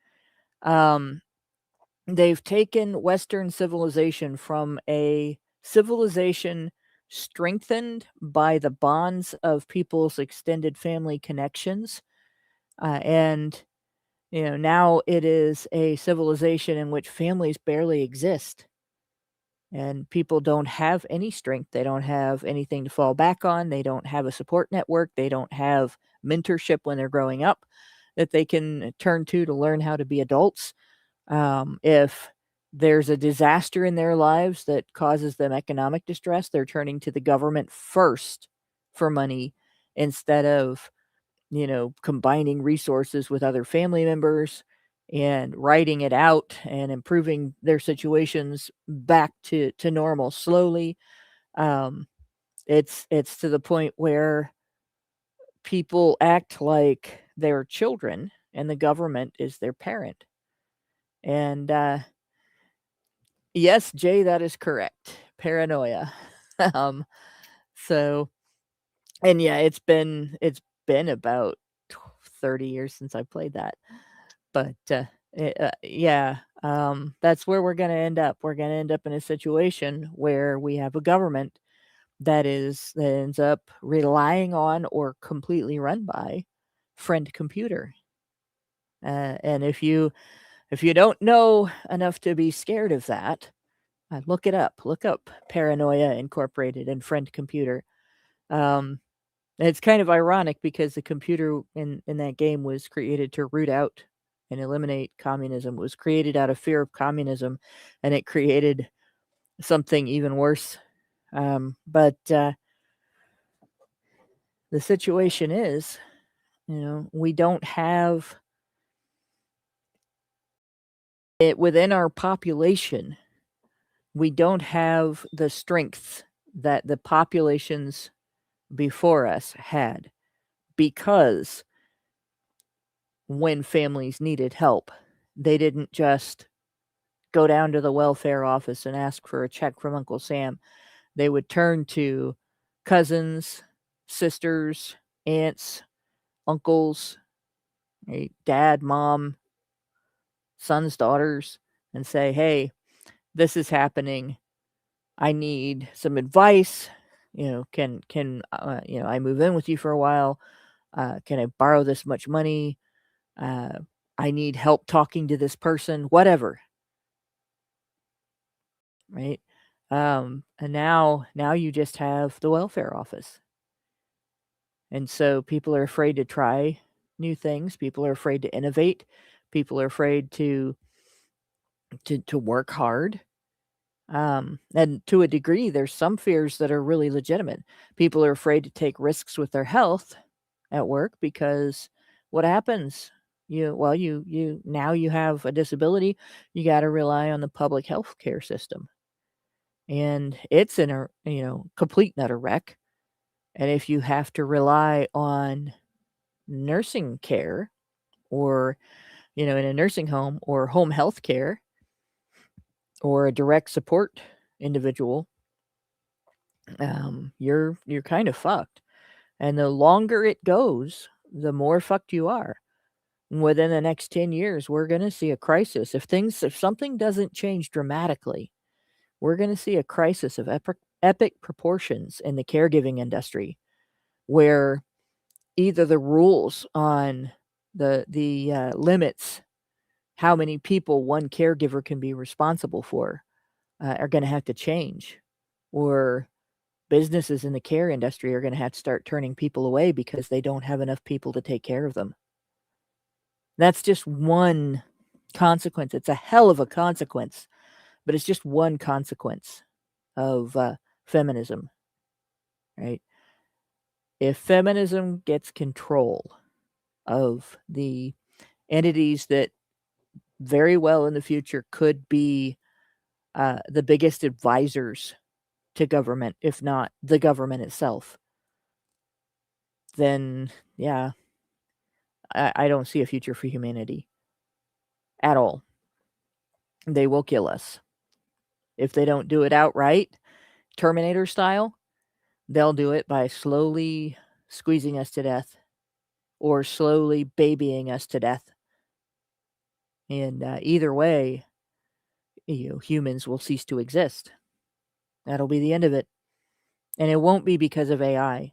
They've taken Western civilization from a civilization strengthened by the bonds of people's extended family connections, and now it is a civilization in which families barely exist. And people don't have any strength. They don't have anything to fall back on. They don't have a support network. They don't have mentorship when they're growing up that they can turn to learn how to be adults. If there's a disaster in their lives that causes them economic distress, they're turning to the government first for money instead of, combining resources with other family members and writing it out and improving their situations back to normal slowly. It's to the point where people act like they're children and the government is their parent. And yes, Jay, that is correct. Paranoia. So, and yeah, it's been about 30 years since I played that. But yeah, that's where we're going to end up. We're going to end up in a situation where we have a government that ends up relying on or completely run by friend computer. And if you don't know enough to be scared of that, look it up. Look up Paranoia Incorporated and friend computer. It's kind of ironic because the computer in that game was created to root out and eliminate communism. It was created out of fear of communism, and it created something even worse. But the situation is, we don't have it within our population. We don't have the strength that the populations before us had, because when families needed help, they didn't just go down to the welfare office and ask for a check from Uncle Sam. They would turn to cousins, sisters, aunts, uncles, dad, mom, sons, daughters, and say, hey, this is happening. I need some advice. Can I move in with you for a while? Can I borrow this much money? I need help talking to this person, whatever. Right? And now you just have the welfare office. And so people are afraid to try new things. People are afraid to innovate. People are afraid to work hard. And to a degree, there's some fears that are really legitimate. People are afraid to take risks with their health at work because what happens? You now you have a disability, you got to rely on the public health care system. And it's in a, complete nutter wreck. And if you have to rely on nursing care or, in a nursing home or home health care or a direct support individual, you're kind of fucked. And the longer it goes, the more fucked you are. Within the next 10 years, we're going to see a crisis. If something doesn't change dramatically, we're going to see a crisis of epic proportions in the caregiving industry, where either the rules on the limits how many people one caregiver can be responsible for are going to have to change, or businesses in the care industry are going to have to start turning people away because they don't have enough people to take care of them. That's just one consequence. It's a hell of a consequence, but it's just one consequence of feminism, right? If feminism gets control of the entities that very well in the future could be the biggest advisors to government, if not the government itself, then yeah, I don't see a future for humanity at all. They will kill us. If they don't do it outright, Terminator style, they'll do it by slowly squeezing us to death or slowly babying us to death. And either way, humans will cease to exist. That'll be the end of it. And it won't be because of AI.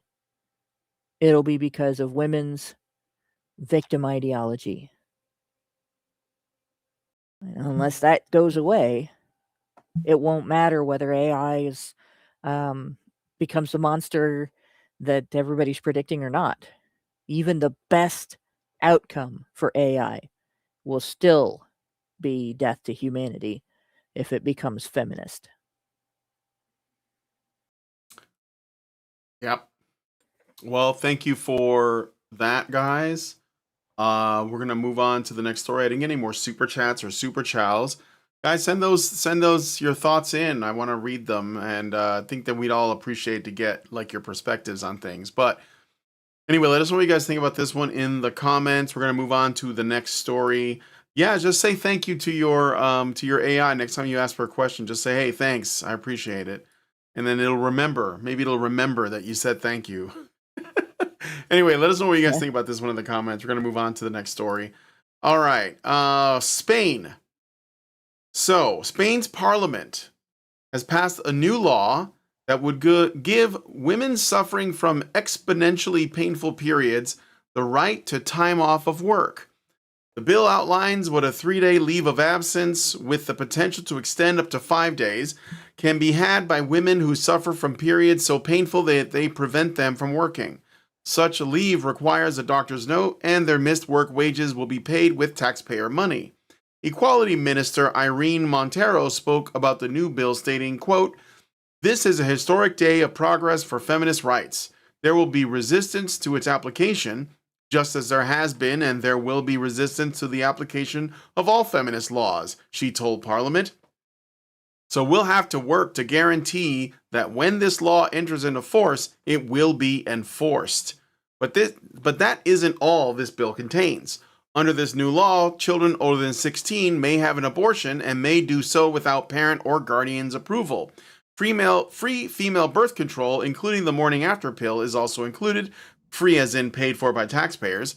It'll be because of women's victim ideology. And unless that goes away, it won't matter whether AI is becomes the monster that everybody's predicting or not. Even the best outcome for AI will still be death to humanity if it becomes feminist. Yep. Well, thank you for that, guys. We're gonna move on to the next story. I didn't get any more super chats or super chows. Guys, send those your thoughts in. I want to read them, and I think that we'd all appreciate to get like your perspectives on things. But anyway, let us know what you guys think about this one in the comments. We're gonna move on to the next story. Yeah, just say thank you to your AI next time you ask for a question. Just say, hey, thanks, I appreciate it, and then it'll remember. Maybe it'll remember that you said thank you. Anyway, let us know what you guys think about this one in the comments. We're going to move on to the next story. All right. Spain. So, Spain's parliament has passed a new law that would give women suffering from exponentially painful periods the right to time off of work. The bill outlines what a 3-day leave of absence, with the potential to extend up to 5 days, can be had by women who suffer from periods so painful that they prevent them from working. Such a leave requires a doctor's note, and their missed work wages will be paid with taxpayer money. Equality Minister Irene Montero spoke about the new bill, stating, quote, "This is a historic day of progress for feminist rights. There will be resistance to its application, just as there has been and there will be resistance to the application of all feminist laws," she told Parliament. "So we'll have to work to guarantee that when this law enters into force, it will be enforced." But that isn't all this bill contains. Under this new law, children older than 16 may have an abortion and may do so without parent or guardian's approval. Free female birth control, including the morning after pill, is also included, free as in paid for by taxpayers,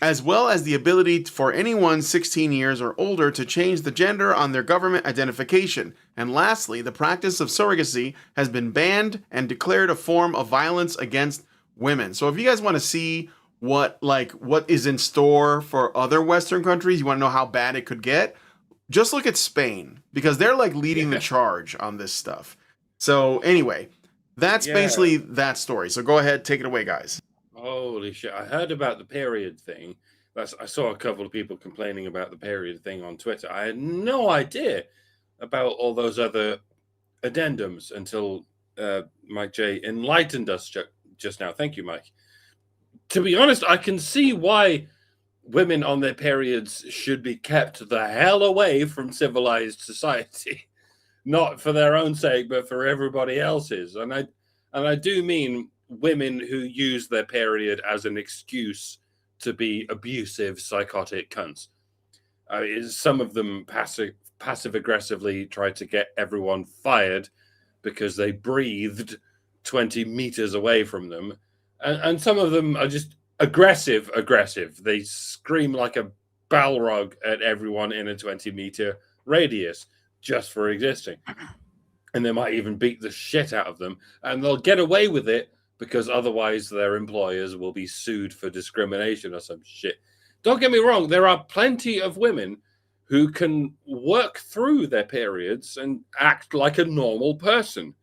as well as the ability for anyone 16 years or older to change the gender on their government identification. And lastly, the practice of surrogacy has been banned and declared a form of violence against women. So if you guys want to see what is in store for other Western countries, you want to know how bad it could get, just look at Spain, because they're like leading the charge on this stuff. So anyway, that's basically that story. So go ahead, take it away, guys. Holy shit. I heard about the period thing. I saw a couple of people complaining about the period thing on Twitter. I had no idea about all those other addendums until Mike J enlightened us just now. Thank you, Mike. To be honest, I can see why women on their periods should be kept the hell away from civilized society. Not for their own sake, but for everybody else's. And I do mean women who use their period as an excuse to be abusive, psychotic cunts. Some of them passive aggressively try to get everyone fired because they breathed 20 meters away from them. And some of them are just aggressive. They scream like a Balrog at everyone in a 20-meter radius just for existing. And they might even beat the shit out of them. And they'll get away with it because otherwise their employers will be sued for discrimination or some shit. Don't get me wrong. There are plenty of women who can work through their periods and act like a normal person.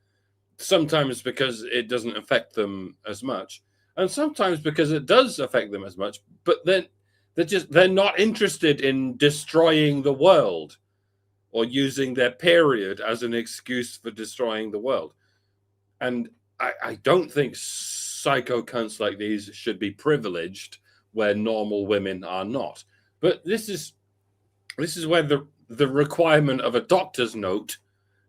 Sometimes because it doesn't affect them as much, and sometimes because it does affect them as much, but then they're not interested in destroying the world or using their period as an excuse for destroying the world. And I don't think psycho cunts like these should be privileged where normal women are not. But this is where the requirement of a doctor's note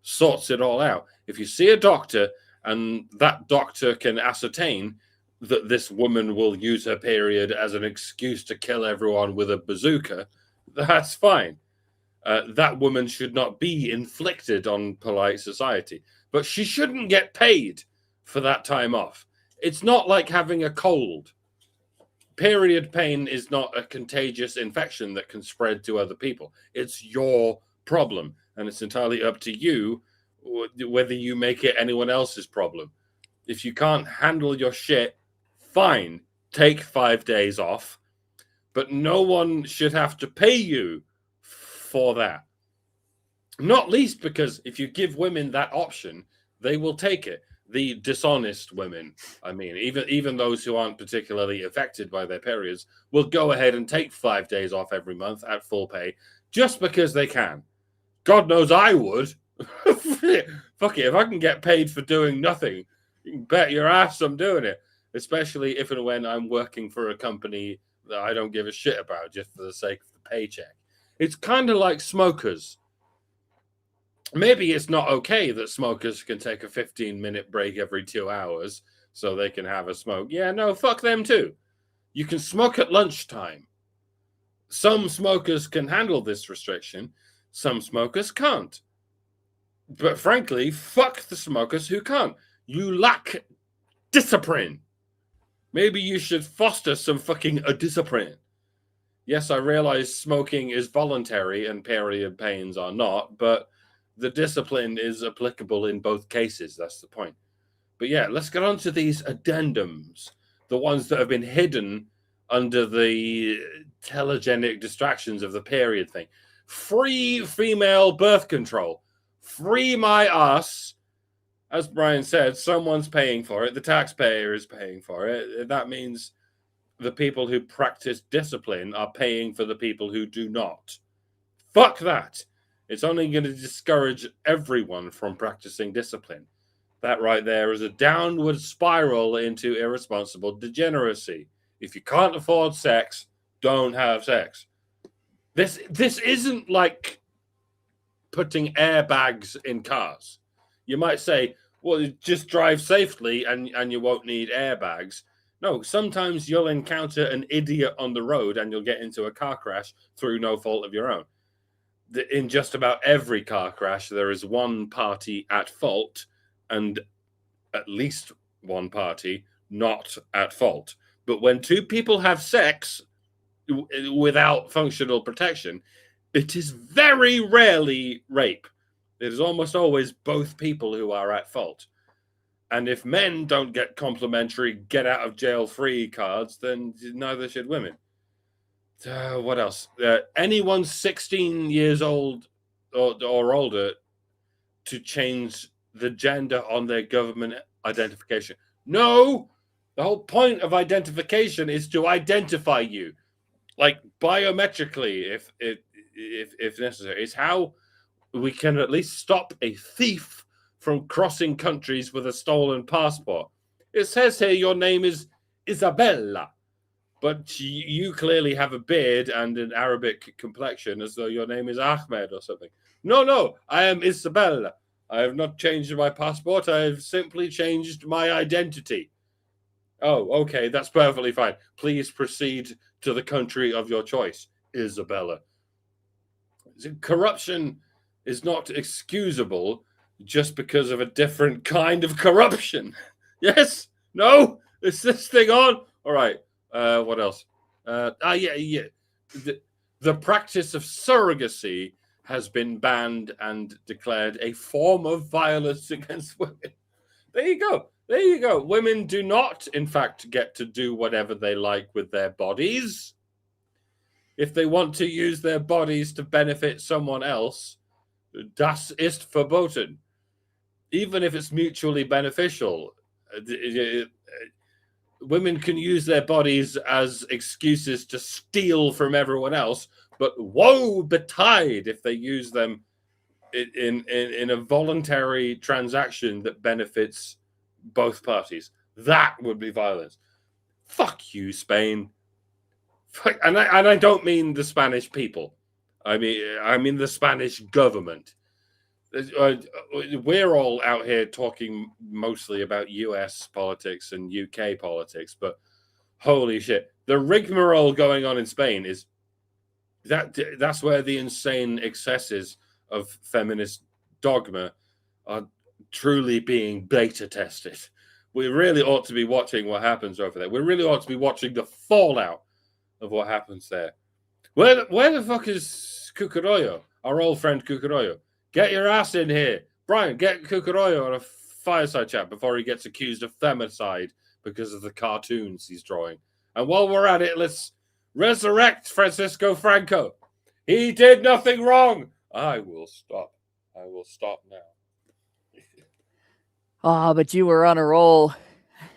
sorts it all out. If you see a doctor and that doctor can ascertain that this woman will use her period as an excuse to kill everyone with a bazooka, that's fine. That woman should not be inflicted on polite society, but she shouldn't get paid for that time off. It's not like having a cold. Period pain is not a contagious infection that can spread to other people. It's your problem, and it's entirely up to you whether you make it anyone else's problem. If you can't handle your shit, fine, take 5 days off, but no one should have to pay you for that. Not least because if you give women that option, they will take it. The dishonest women, I mean, even those who aren't particularly affected by their periods, will go ahead and take 5 days off every month at full pay just because they can. God knows I would. Fuck it, if I can get paid for doing nothing, you can bet your ass I'm doing it. Especially if and when I'm working for a company that I don't give a shit about just for the sake of the paycheck. It's kind of like smokers. Maybe it's not okay that smokers can take a 15-minute break every 2 hours so they can have a smoke. Yeah, no, fuck them too. You can smoke at lunchtime. Some smokers can handle this restriction. Some smokers can't. But frankly, fuck the smokers who can't. You lack discipline. Maybe you should foster some fucking discipline. Yes, I realize smoking is voluntary and period pains are not, but the discipline is applicable in both cases. That's the point. But yeah, let's get on to these addendums, the ones that have been hidden under the telegenic distractions of the period thing. Free female birth control. Free my ass. As Brian said, someone's paying for it. The taxpayer is paying for it. That means the people who practice discipline are paying for the people who do not. Fuck that. It's only going to discourage everyone from practicing discipline. That right there is a downward spiral into irresponsible degeneracy. If you can't afford sex, don't have sex. This isn't like putting airbags in cars. You might say, well, just drive safely and you won't need airbags. No, sometimes you'll encounter an idiot on the road and you'll get into a car crash through no fault of your own. In just about every car crash, there is one party at fault and at least one party not at fault. But when two people have sex without functional protection, it is very rarely rape. It is almost always both people who are at fault. And if men don't get complimentary get out of jail free cards, then neither should women. What else? Anyone 16 years old or older to change the gender on their government identification. No, the whole point of identification is to identify you, like biometrically, if necessary. It's how we can at least stop a thief from crossing countries with a stolen passport. It says here your name is Isabella, but you clearly have a beard and an Arabic complexion as though your name is Ahmed or something. No, I am Isabella. I have not changed my passport. I have simply changed my identity. Oh, okay, that's perfectly fine. Please proceed to the country of your choice, Isabella. Corruption is not excusable just because of a different kind of corruption. Yes. No. Is this thing on? All right. What else? Yeah. The practice of surrogacy has been banned and declared a form of violence against women. There you go. There you go. Women do not, in fact, get to do whatever they like with their bodies. If they want to use their bodies to benefit someone else, das ist verboten. Even if it's mutually beneficial, women can use their bodies as excuses to steal from everyone else, but woe betide if they use them in a voluntary transaction that benefits both parties. That would be violence. Fuck you, Spain. And I don't mean the Spanish people. I mean the Spanish government. We're all out here talking mostly about US politics and UK politics, but holy shit, the rigmarole going on in Spain is that's where the insane excesses of feminist dogma are truly being beta tested. We really ought to be watching what happens over there. We really ought to be watching the fallout of what happens there. Where the fuck is Cucurullo? Our old friend Cucurullo. Get your ass in here. Brian, get Cucurullo on a fireside chat before he gets accused of femicide because of the cartoons he's drawing. And while we're at it, let's resurrect Francisco Franco. He did nothing wrong. I will stop. I will stop now. Oh, but you were on a roll.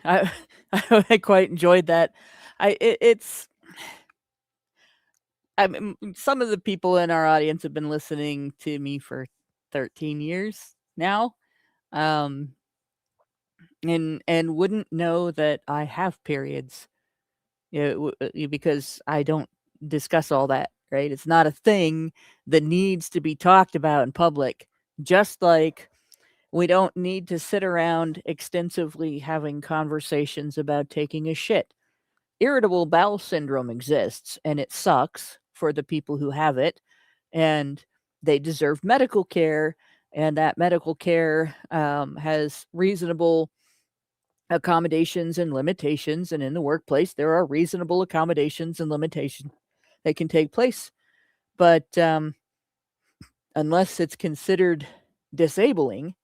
I quite enjoyed that. Some of the people in our audience have been listening to me for 13 years now, and wouldn't know that I have periods, because I don't discuss all that. Right? It's not a thing that needs to be talked about in public. Just like we don't need to sit around extensively having conversations about taking a shit. Irritable bowel syndrome exists, and it sucks for the people who have it, and they deserve medical care, and that medical care has reasonable accommodations and limitations, and in the workplace there are reasonable accommodations and limitations that can take place. But unless it's considered disabling,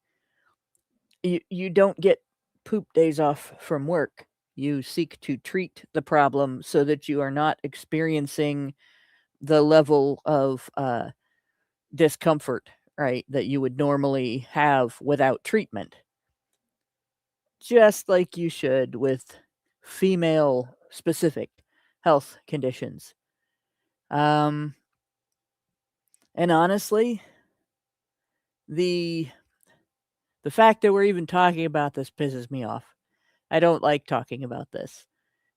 you don't get poop days off from work. You seek to treat the problem so that you are not experiencing the level of discomfort, right, that you would normally have without treatment. Just like you should with female-specific health conditions. And honestly, the fact that we're even talking about this pisses me off. I don't like talking about this.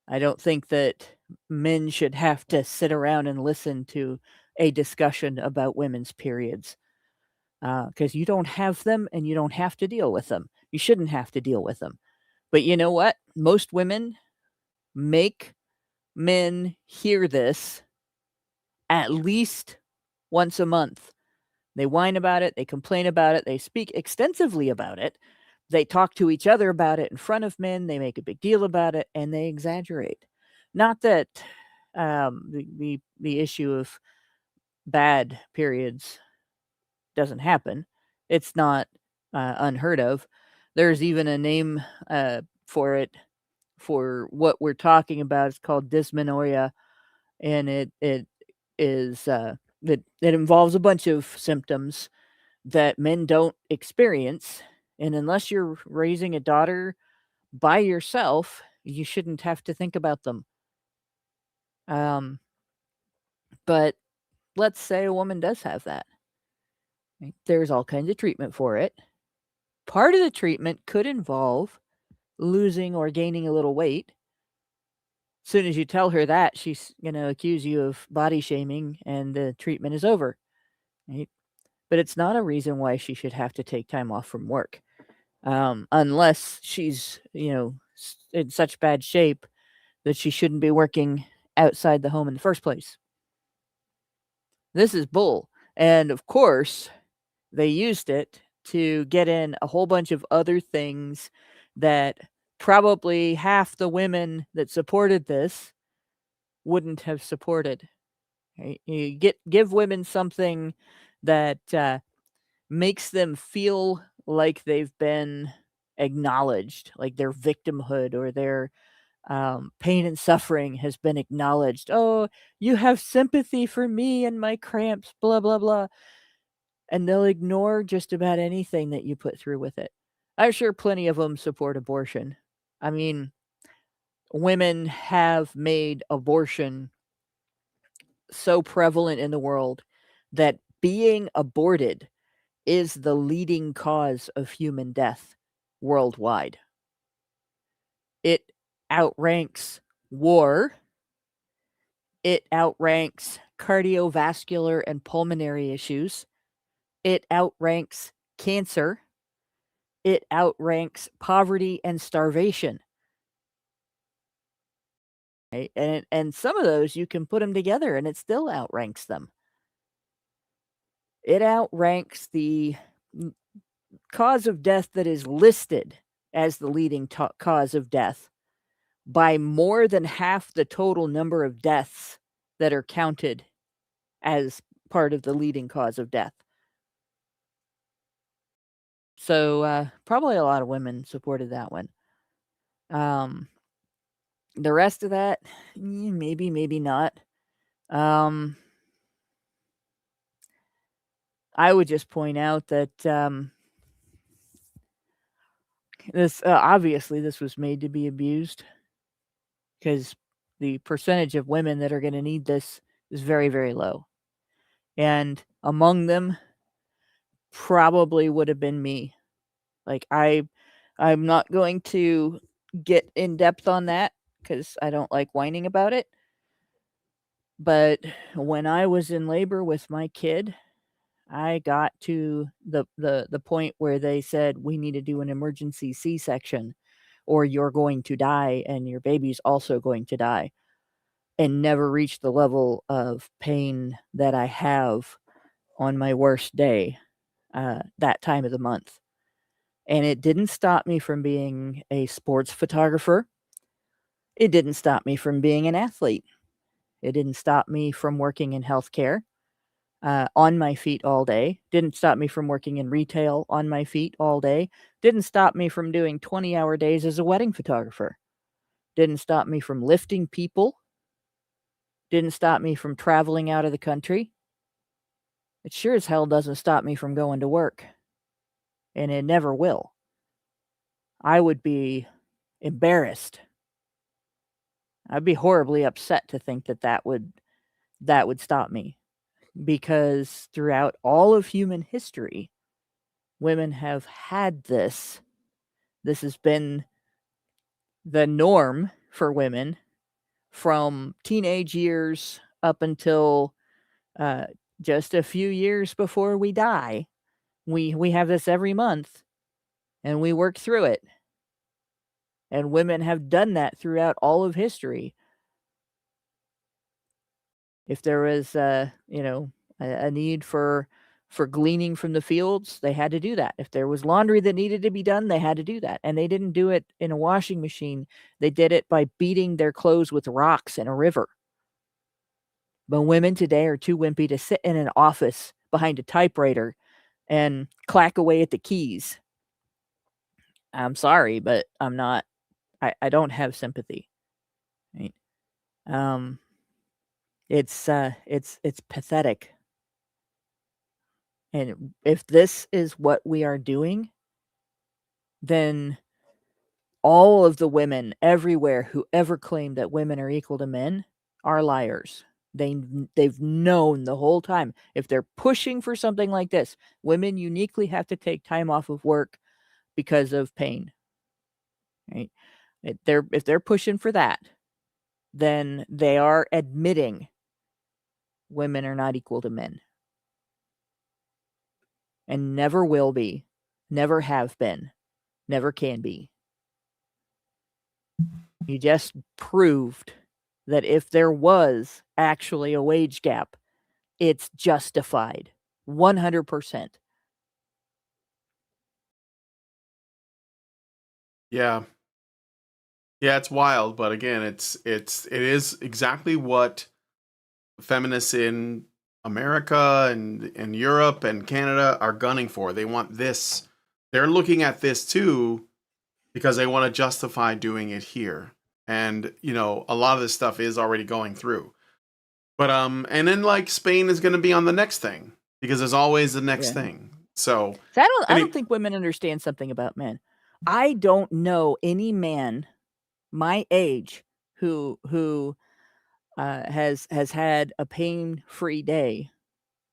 I don't think that men should have to sit around and listen to a discussion about women's periods, because you don't have them and you don't have to deal with them. You shouldn't have to deal with them. But you know what? Most women make men hear this at least once a month. They whine about it, they complain about it, they speak extensively about it, they talk to each other about it in front of men, they make a big deal about it, and they exaggerate. Not that the issue of bad periods doesn't happen. It's not unheard of. There's even a name for it, for what we're talking about. It's called dysmenorrhea, and it is it involves a bunch of symptoms that men don't experience, and unless you're raising a daughter by yourself, you shouldn't have to think about them. But let's say a woman does have that. Right? There's all kinds of treatment for it. Part of the treatment could involve losing or gaining a little weight. As soon as you tell her that, she's going to accuse you of body shaming, and the treatment is over. Right? But it's not a reason why she should have to take time off from work, unless she's, in such bad shape that she shouldn't be working outside the home in the first place. This is bull. And of course, they used it to get in a whole bunch of other things that probably half the women that supported this wouldn't have supported. Right? You give women something that makes them feel like they've been acknowledged, like their victimhood or their pain and suffering has been acknowledged. Oh, you have sympathy for me and my cramps, blah, blah, blah. And they'll ignore just about anything that you put through with it. I'm sure plenty of them support abortion. I mean, women have made abortion so prevalent in the world that being aborted is the leading cause of human death worldwide. It outranks war. It outranks cardiovascular and pulmonary issues. It outranks cancer. It outranks poverty and starvation. Right? And some of those you can put them together and it still outranks them. It outranks the cause of death that is listed as the leading cause of death by more than half the total number of deaths that are counted as part of the leading cause of death. So probably a lot of women supported that one. The rest of that, maybe, maybe not. I would just point out that this obviously this was made to be abused, because the percentage of women that are going to need this is very, very low. And among them probably would have been me. Like I'm not going to get in depth on that because I don't like whining about it. But when I was in labor with my kid, I got to the point where they said we need to do an emergency C-section or you're going to die and your baby's also going to die, and never reached the level of pain that I have on my worst day that time of the month. And it didn't stop me from being a sports photographer. It didn't stop me from being an athlete. It didn't stop me from working in healthcare on my feet all day. Didn't stop me from working in retail on my feet all day. Didn't stop me from doing 20-hour days as a wedding photographer. Didn't stop me from lifting people. Didn't stop me from traveling out of the country. It sure as hell doesn't stop me from going to work. And it never will. I would be embarrassed. I'd be horribly upset to think that would stop me. Because throughout all of human history, women have had this. This has been the norm for women from teenage years up until just a few years before we die. We have this every month, and we work through it. And women have done that throughout all of history. If there was, a need for gleaning from the fields, they had to do that. If there was laundry that needed to be done, they had to do that. And they didn't do it in a washing machine. They did it by beating their clothes with rocks in a river. But women today are too wimpy to sit in an office behind a typewriter and clack away at the keys. I'm sorry, but I'm not. I don't have sympathy. Right? It's pathetic. And if this is what we are doing, then all of the women everywhere who ever claim that women are equal to men are liars. They've known the whole time. If they're pushing for something like this, women uniquely have to take time off of work because of pain. Right? If they're pushing for that, then they are admitting women are not equal to men. And never will be, never have been, never can be. You just proved that if there was actually a wage gap, it's justified 100%. Yeah. Yeah, it's wild, but again, it is exactly what feminists in America and Europe and Canada are gunning for. They want this. They're looking at this too because they want to justify doing it here. And, a lot of this stuff is already going through. But and then like Spain is going to be on the next thing because there's always the next thing. So I don't think women understand something about men. I don't know any man my age who has had a pain-free day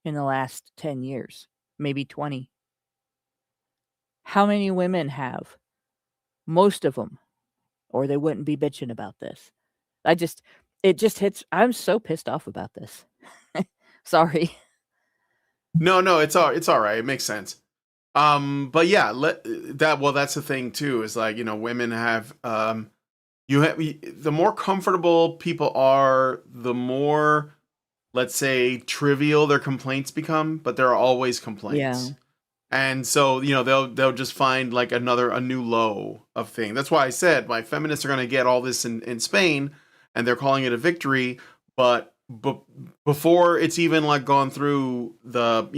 in the last 10 years, maybe 20. How many women have? Most of them, or they wouldn't be bitching about this. It just hits. I'm so pissed off about this. Sorry. No, it's all right. It makes sense. But yeah, that's the thing too, is like, women have the more comfortable people are, the more, let's say, trivial their complaints become, but there are always complaints. Yeah. And so, they'll just find like a new low of thing. That's why I said my feminists are going to get all this in Spain and they're calling it a victory, but before it's even like gone through the,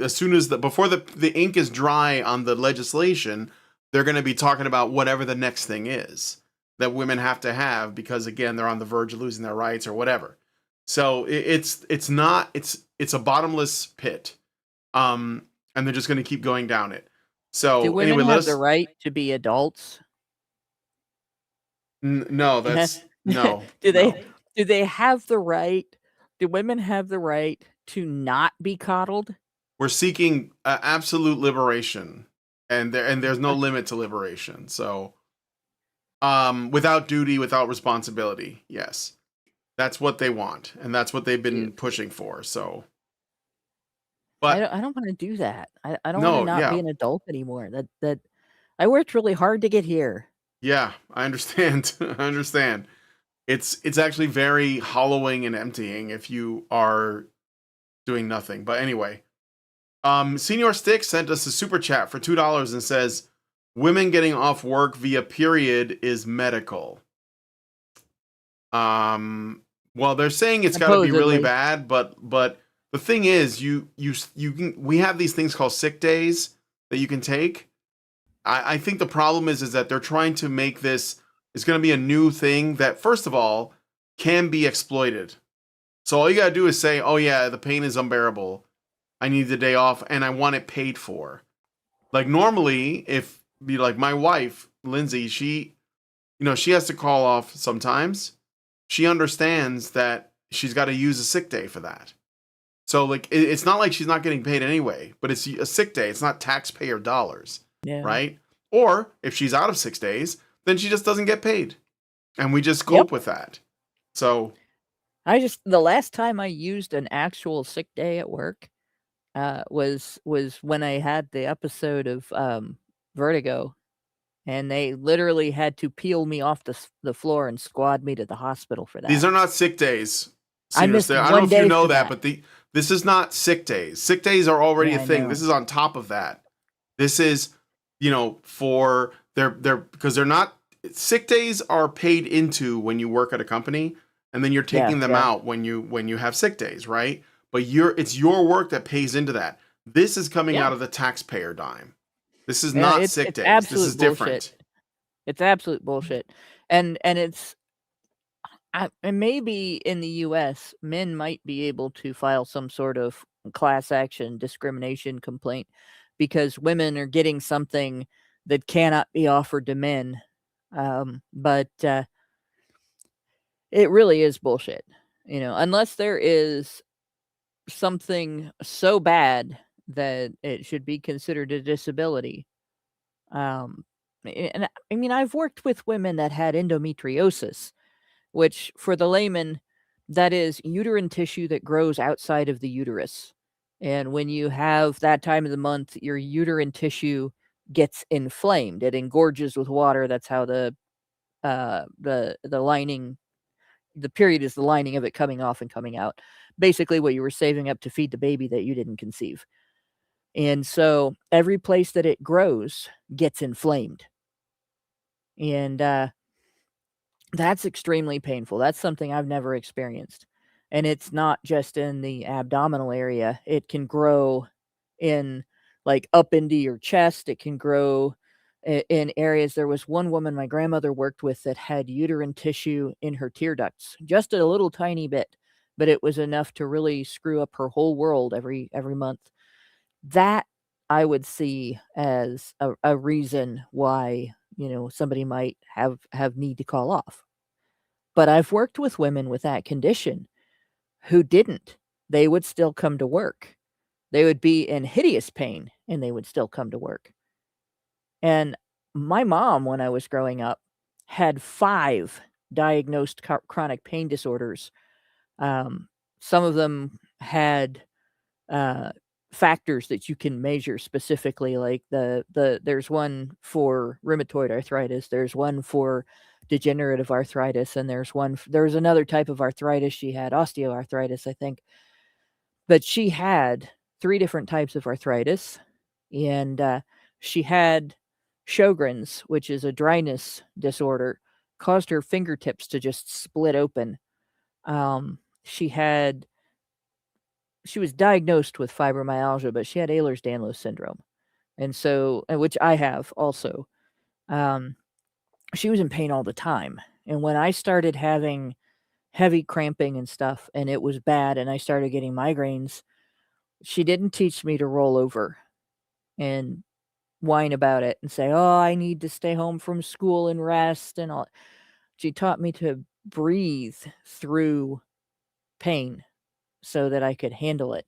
as soon as before the ink is dry on the legislation, they're going to be talking about whatever the next thing is that women have to have, because again, they're on the verge of losing their rights or whatever. So it's a bottomless pit. And they're just going to keep going down it. So do women anyway, have the right to be adults? No, that's no. Do they have the right? Do women have the right to not be coddled? We're seeking absolute liberation, and there's no limit to liberation. So, without duty, without responsibility, yes, that's what they want, and that's what they've been pushing for. So. But I don't want to do that. I don't want to not be an adult anymore. That I worked really hard to get here. Yeah, I understand. I understand. It's actually very hollowing and emptying if you are doing nothing. But anyway, Senior Stick sent us a super chat for $2 and says, "Women getting off work via period is medical." Well, they're saying it's got to be really bad, but the thing is, we have these things called sick days that you can take. I think the problem is that they're trying to make this, it's going to be a new thing that, first of all, can be exploited. So all you got to do is say, oh yeah, the pain is unbearable. I need the day off and I want it paid for. Like normally, if be like my wife, Lindsay, she has to call off sometimes. She understands that she's got to use a sick day for that. So like, it's not like she's not getting paid anyway, but it's a sick day. It's not taxpayer dollars. Yeah. Right? Or if she's out of 6 days, then she just doesn't get paid. And we just cope with that. So the last time I used an actual sick day at work was when I had the episode of Vertigo, and they literally had to peel me off the floor and squad me to the hospital for that. These are not sick days. I missed one day. I don't know if you know that, but this is not sick days. Sick days are already a thing. This is on top of that. This is, for because they're not, sick days are paid into when you work at a company, and then you're taking them out when you have sick days, right? But it's your work that pays into that. This is coming out of the taxpayer dime. This is not sick days. This is different. It's absolute bullshit. And it's and maybe in the US, men might be able to file some sort of class action discrimination complaint because women are getting something that cannot be offered to men. But it really is bullshit. Unless there is something so bad that it should be considered a disability. And I mean, I've worked with women that had endometriosis, which for the layman, that is uterine tissue that grows outside of the uterus. And when you have that time of the month, your uterine tissue gets inflamed. It engorges with water. That's how the lining, the period is the lining of it coming off and coming out. Basically what you were saving up to feed the baby that you didn't conceive. And so every place that it grows gets inflamed. And That's extremely painful. That's something I've never experienced. And it's not just in the abdominal area. It can grow in like up into your chest. It can grow in areas. There was one woman my grandmother worked with that had uterine tissue in her tear ducts, just a little tiny bit, but it was enough to really screw up her whole world every month. That I would see as a reason why, somebody might have need to call off. But I've worked with women with that condition who didn't. They would still come to work. They would be in hideous pain and they would still come to work. And my mom, when I was growing up, had 5 diagnosed chronic pain disorders. Some of them had factors that you can measure specifically, like there's one for rheumatoid arthritis, there's one for degenerative arthritis, and there's another type of arthritis. She had osteoarthritis, I think, but she had 3 different types of arthritis, and she had Sjogren's, which is a dryness disorder, caused her fingertips to just split open. She was diagnosed with fibromyalgia, but she had Ehlers-Danlos syndrome. And so, which I have also. She was in pain all the time. And when I started having heavy cramping and stuff, and it was bad, and I started getting migraines, she didn't teach me to roll over and whine about it and say, oh, I need to stay home from school and rest and all. She taught me to breathe through pain so that I could handle it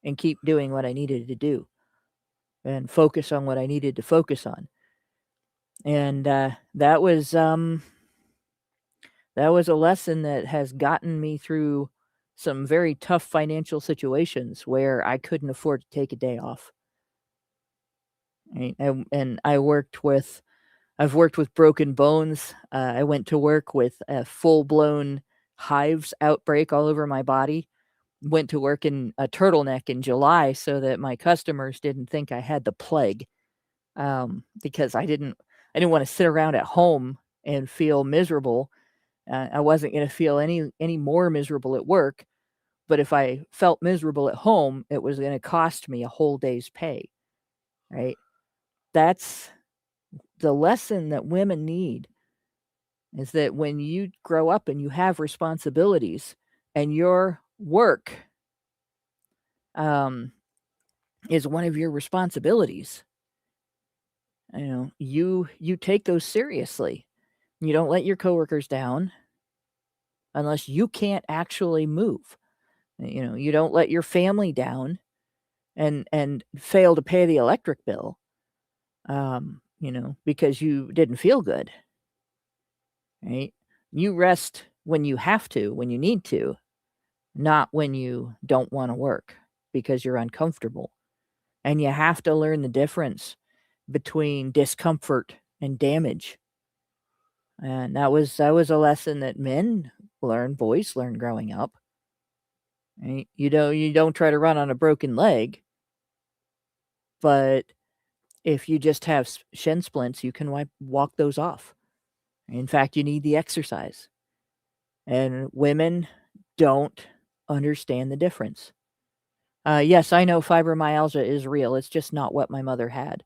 and keep doing what I needed to do and focus on what I needed to focus on. And that was a lesson that has gotten me through some very tough financial situations where I couldn't afford to take a day off. Right? And I've worked with broken bones. I went to work with a full-blown hives outbreak all over my body. Went to work in a turtleneck in July so that my customers didn't think I had the plague, because I didn't want to sit around at home and feel miserable. I wasn't going to feel any more miserable at work, but if I felt miserable at home, it was going to cost me a whole day's pay, right? That's the lesson that women need, is that when you grow up and you have responsibilities and your work is one of your responsibilities, you take those seriously. You don't let your coworkers down unless you can't actually move. You don't let your family down and fail to pay the electric bill, because you didn't feel good, right? You rest when you have to, when you need to, not when you don't want to work because you're uncomfortable. And you have to learn the difference between discomfort and damage. And that was a lesson that boys learn growing up. Right? You don't try to run on a broken leg, but if you just have shin splints, you can walk those off. In fact, you need the exercise. And women don't understand the difference. Yes, I know fibromyalgia is real. It's just not what my mother had.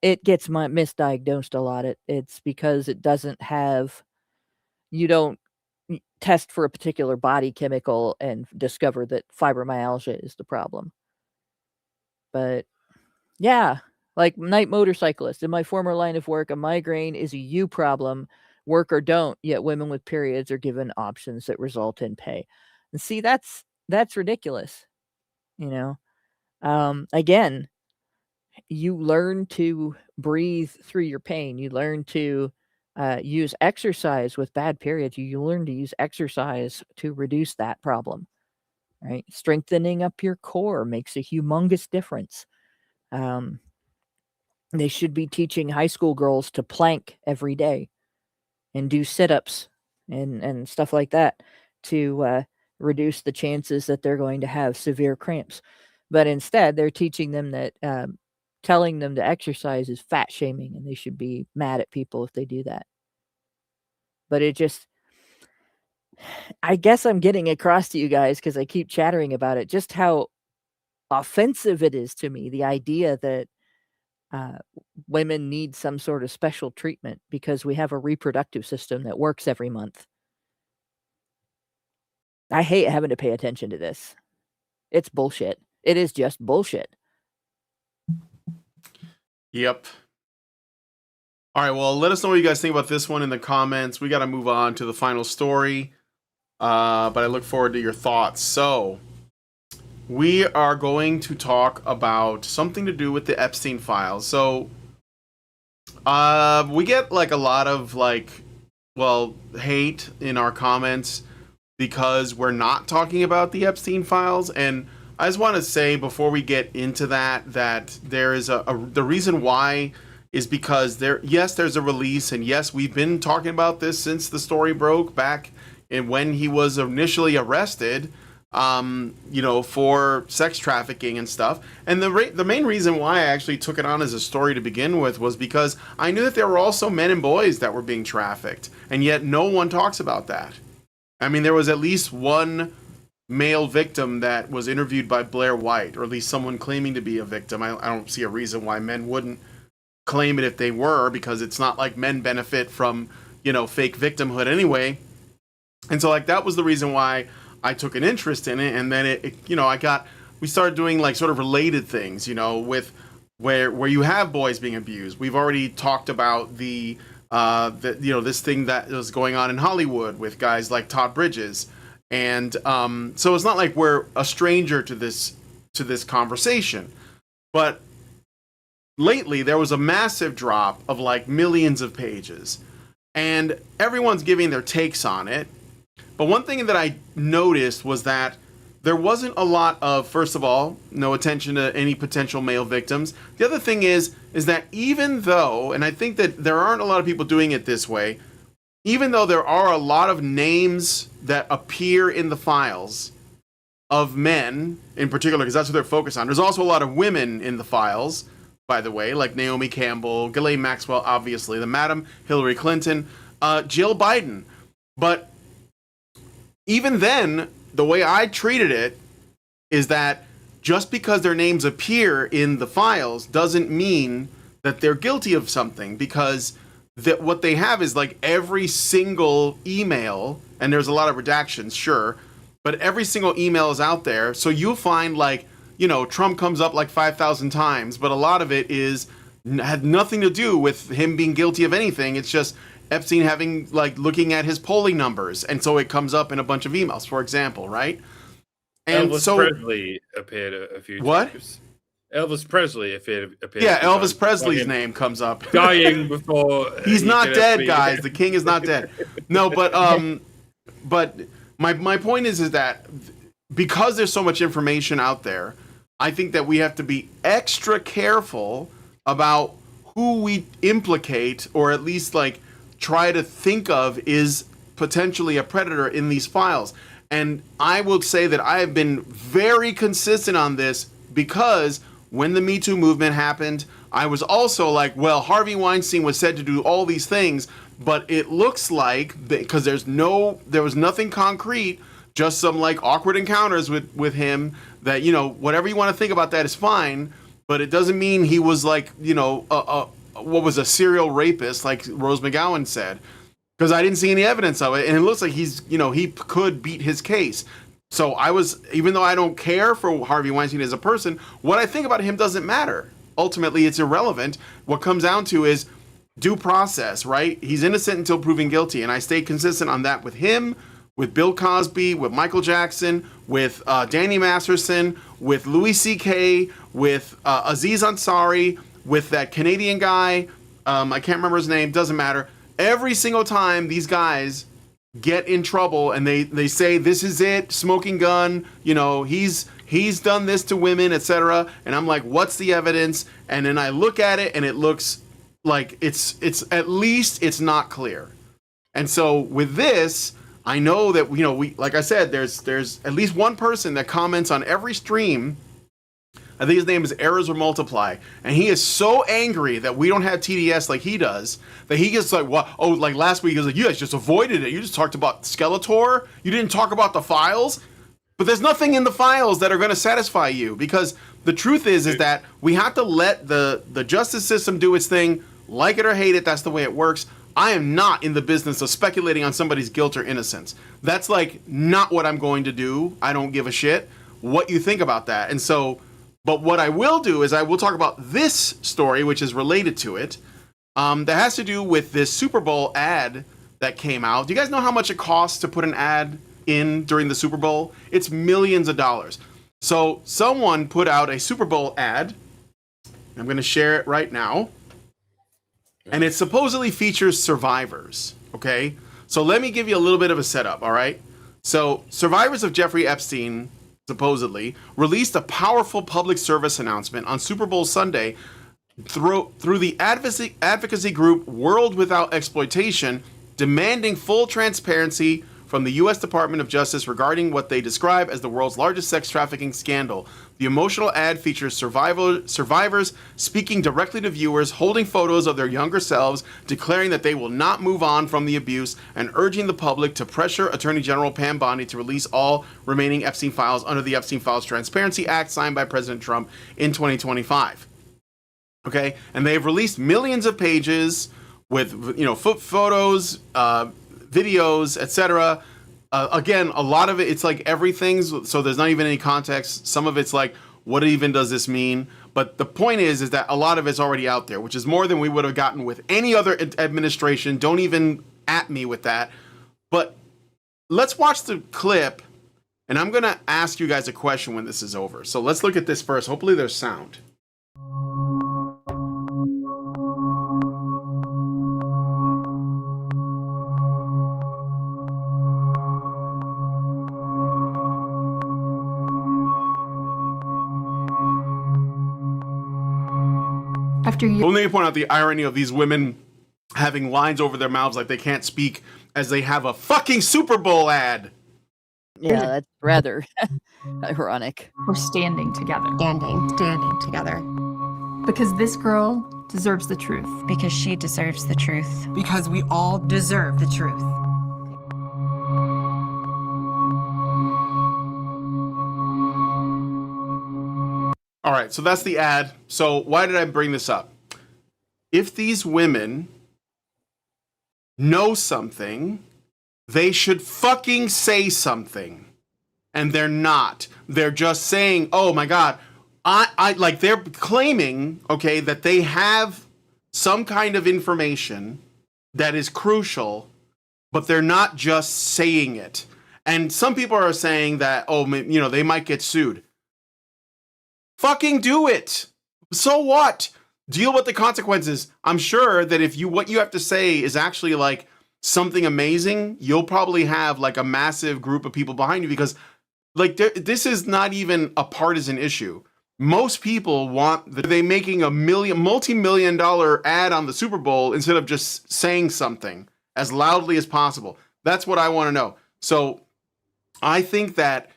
It gets misdiagnosed a lot. It's because it doesn't have, you don't test for a particular body chemical and discover that fibromyalgia is the problem. But yeah, like night motorcyclist, in my former line of work, a migraine is a you problem, work or don't, yet women with periods are given options that result in pay. And see, that's ridiculous. Again, you learn to breathe through your pain. You learn to use exercise with bad periods. You learn to use exercise to reduce that problem, right? Strengthening up your core makes a humongous difference. They should be teaching high school girls to plank every day and do sit-ups and stuff like that to reduce the chances that they're going to have severe cramps. But instead, they're teaching them that telling them to exercise is fat shaming, and they should be mad at people if they do that. but it just, I guess I'm getting across to you guys because I keep chattering about it, just how offensive it is to me, the idea that women need some sort of special treatment because we have a reproductive system that works every month. I hate having to pay attention to this. It's bullshit. It is just bullshit. Yep. All right, well, let us know what you guys think about this one in the comments. We got to move on to the final story, but I look forward to your thoughts. So, we are going to talk about something to do with the Epstein files. So, we get like a lot of hate in our comments because we're not talking about the Epstein files, and I just want to say before we get into that there is the reason why is because there's a release, and yes, we've been talking about this since the story broke back and when he was initially arrested, for sex trafficking and stuff. And the main reason why I actually took it on as a story to begin with was because I knew that there were also men and boys that were being trafficked, and yet no one talks about that. I mean, there was at least one male victim that was interviewed by Blair White, or at least someone claiming to be a victim. I don't see a reason why men wouldn't claim it if they were, because it's not like men benefit from, fake victimhood anyway. And so that was the reason why I took an interest in it. And then we started doing sort of related things, with where you have boys being abused. We've already talked about this thing that was going on in Hollywood with guys like Todd Bridges. And so it's not like we're a stranger to this conversation. But lately, there was a massive drop of millions of pages, and everyone's giving their takes on it. But one thing that I noticed was that there wasn't a lot of, first of all, no attention to any potential male victims. The other thing is that even though, and I think that there aren't a lot of people doing it this way, even though there are a lot of names that appear in the files of men in particular, because that's what they're focused on. There's also a lot of women in the files, by the way, like Naomi Campbell, Ghislaine Maxwell, obviously, the Madam Hillary Clinton, Jill Biden. But even then, the way I treated it is that just because their names appear in the files doesn't mean that they're guilty of something, because what they have is every single email, and there's a lot of redactions, sure, but every single email is out there. So you'll find Trump comes up 5,000 times, but a lot of it had nothing to do with him being guilty of anything. It's just Epstein having looking at his polling numbers, and so it comes up in a bunch of emails, for example, right? And Elvis Presley appeared a few times. Elvis Presley appeared. Yeah, Elvis Presley's name comes up. Dying before he's not dead, guys. The king is not dead. No, but my point is that because there's so much information out there, I think that we have to be extra careful about who we implicate, or at least try to think of is potentially a predator in these files. And I will say that I have been very consistent on this, because when the Me Too movement happened, I was also Harvey Weinstein was said to do all these things, but it looks like, because there was nothing concrete, just some awkward encounters with him, that whatever you want to think about that is fine, but it doesn't mean he was a serial rapist like Rose McGowan said, because I didn't see any evidence of it, and it looks like he could beat his case. So even though I don't care for Harvey Weinstein as a person, what I think about him doesn't matter. Ultimately, it's irrelevant. What comes down to is due process, right? He's innocent until proven guilty, and I stay consistent on that with him, with Bill Cosby, with Michael Jackson, with Danny Masterson, with Louis C.K., with Aziz Ansari, with that Canadian guy. I can't remember his name, doesn't matter. Every single time these guys get in trouble and they say, this is it, smoking gun, he's done this to women, etc. And I'm like, what's the evidence? And then I look at it and it looks like it's at least it's not clear. And so with this, I know that, we like I said, there's at least one person that comments on every stream I think his name is Errors or Multiply, and he is so angry that we don't have TDS like he does that he gets like, what? Oh, like last week he was like, you guys just avoided it. You just talked about Skeletor. You didn't talk about the files. But there's nothing in the files that are going to satisfy you, because the truth is that we have to let the justice system do its thing. Like it or hate it, that's the way it works. I am not in the business of speculating on somebody's guilt or innocence. That's like not what I'm going to do. I don't give a shit what you think about that. And so, but what I will do is I will talk about this story, which is related to it, that has to do with this Super Bowl ad that came out. Do you guys know how much it costs to put an ad in during the Super Bowl? It's millions of dollars. So someone put out a Super Bowl ad. I'm going to share it right now. And it supposedly features survivors, okay? So let me give you a little bit of a setup, all right? So survivors of Jeffrey Epstein, supposedly, released a powerful public service announcement on Super Bowl Sunday through the advocacy group World Without Exploitation, demanding full transparency from the U.S. Department of Justice regarding what they describe as the world's largest sex trafficking scandal. The emotional ad features survivors speaking directly to viewers, holding photos of their younger selves, declaring that they will not move on from the abuse, and urging the public to pressure Attorney General Pam Bondi to release all remaining Epstein files under the Epstein Files Transparency Act signed by President Trump in 2025. Okay, and they've released millions of pages with, photos, videos, etc. Again, a lot of it's like everything's, so there's not even any context. Some of it's like, what even does this mean? But the point is that a lot of it's already out there, which is more than we would have gotten with any other administration. Don't even at me with that. But let's watch the clip, and I'm going to ask you guys a question when this is over. So let's look at this first. Hopefully there's sound. Let me point out the irony of these women having lines over their mouths like they can't speak as they have a fucking Super Bowl ad. Yeah, that's rather ironic. We're standing together. Standing together. Because this girl deserves the truth. Because she deserves the truth. Because we all deserve the truth. All right, so that's the ad. So why did I bring this up? If these women know something, they should fucking say something. And they're not. They're just saying, oh my God, I like they're claiming, okay, that they have some kind of information that is crucial, but they're not just saying it. And some people are saying that, oh, they might get sued. Fucking do it. So what? Deal with the consequences. I'm sure that if what you have to say is actually like something amazing, you'll probably have like a massive group of people behind you, because like this is not even a partisan issue. Most people they making a multi-million-dollar ad on the Super Bowl instead of just saying something as loudly as possible. That's what I want to know. So I think that,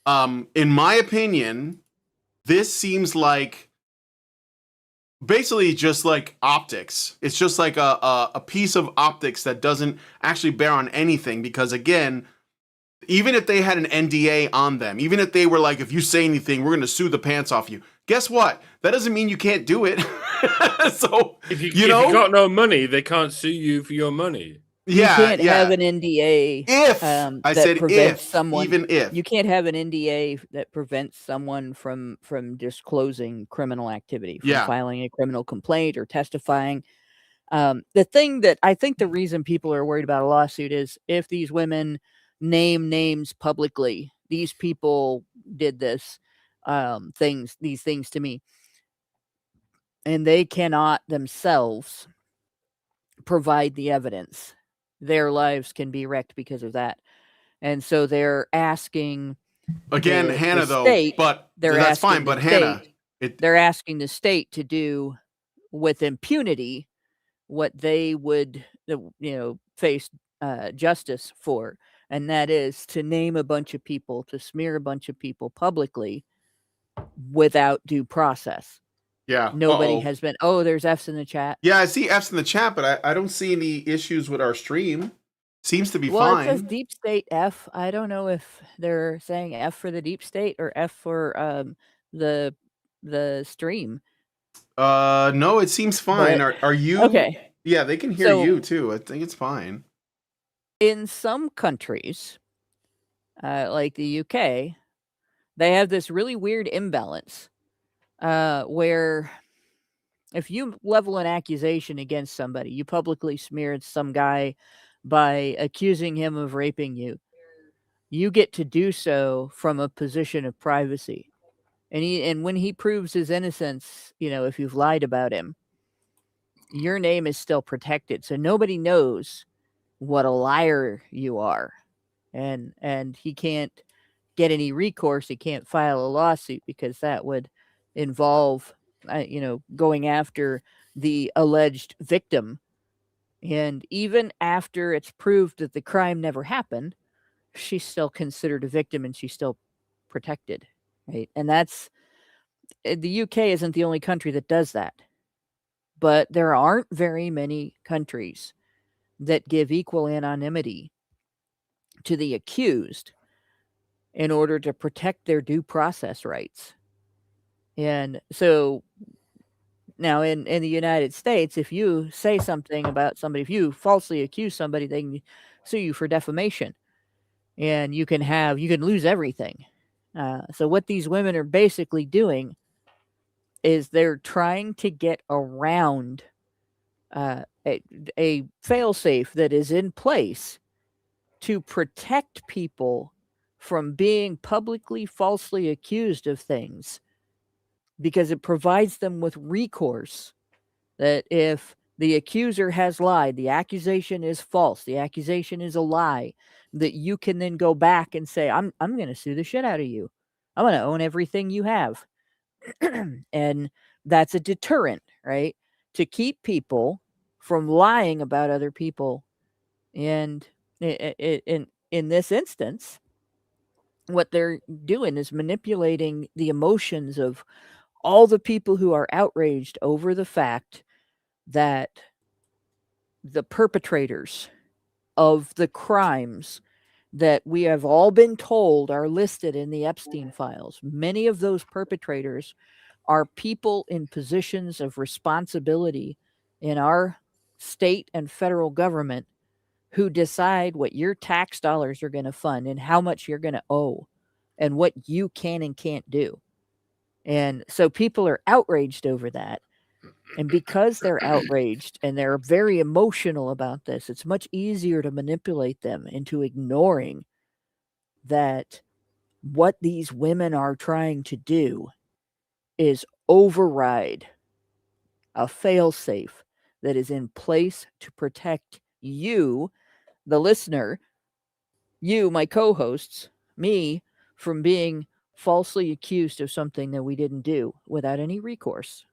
in my opinion, this seems like basically just like optics. It's just like a piece of optics that doesn't actually bear on anything, because again, even if they had an NDA on them, even if they were like, if you say anything, we're going to sue the pants off you. Guess what? That doesn't mean you can't do it. So, if you got no money, they can't sue you for your money. Yeah, you can't have an NDA if I said if someone, even if you can't have an NDA that prevents someone from disclosing criminal activity, from filing a criminal complaint or testifying. The thing that I think the reason people are worried about a lawsuit is if these women name names publicly, these people did these things to me, and they cannot themselves provide the evidence. Their lives can be wrecked because of that. And so they're asking again, Hannah, though, but that's fine. But Hannah, they're asking the state to do with impunity what they would, face justice for. And that is to name a bunch of people, to smear a bunch of people publicly without due process. Yeah. Nobody has been, oh, there's F's in the chat. Yeah, I see F's in the chat, but I don't see any issues with our stream. Seems to be Well, fine. it says deep state F. I don't know if they're saying F for the deep state or F for the stream. No, it seems fine. Are you okay? Yeah, they can hear you too. I think it's fine. In some countries, like the UK, they have this really weird imbalance where if you level an accusation against somebody, you publicly smeared some guy by accusing him of raping you, you get to do so from a position of privacy. And when he proves his innocence, if you've lied about him, your name is still protected. So nobody knows what a liar you are. And he can't get any recourse. He can't file a lawsuit because that would involve, going after the alleged victim. And even after it's proved that the crime never happened, she's still considered a victim and she's still protected. Right. And that's, the UK isn't the only country that does that. But there aren't very many countries that give equal anonymity to the accused in order to protect their due process rights. And so now in the United States, if you say something about somebody, if you falsely accuse somebody, they can sue you for defamation. And you can lose everything. So what these women are basically doing is they're trying to get around a fail-safe that is in place to protect people from being publicly falsely accused of things, because it provides them with recourse that if the accuser has lied, the accusation is false, the accusation is a lie, that you can then go back and say, I'm going to sue the shit out of you. I'm going to own everything you have. And that's a deterrent, right? To keep people from lying about other people. And in this instance, what they're doing is manipulating the emotions of all the people who are outraged over the fact that the perpetrators of the crimes that we have all been told are listed in the Epstein files, many of those perpetrators are people in positions of responsibility in our state and federal government who decide what your tax dollars are going to fund and how much you're going to owe and what you can and can't do. And so people are outraged over that. And because they're outraged and they're very emotional about this, it's much easier to manipulate them into ignoring that what these women are trying to do is override a fail-safe that is in place to protect you, the listener, you, my co-hosts, me, from being falsely accused of something that we didn't do without any recourse.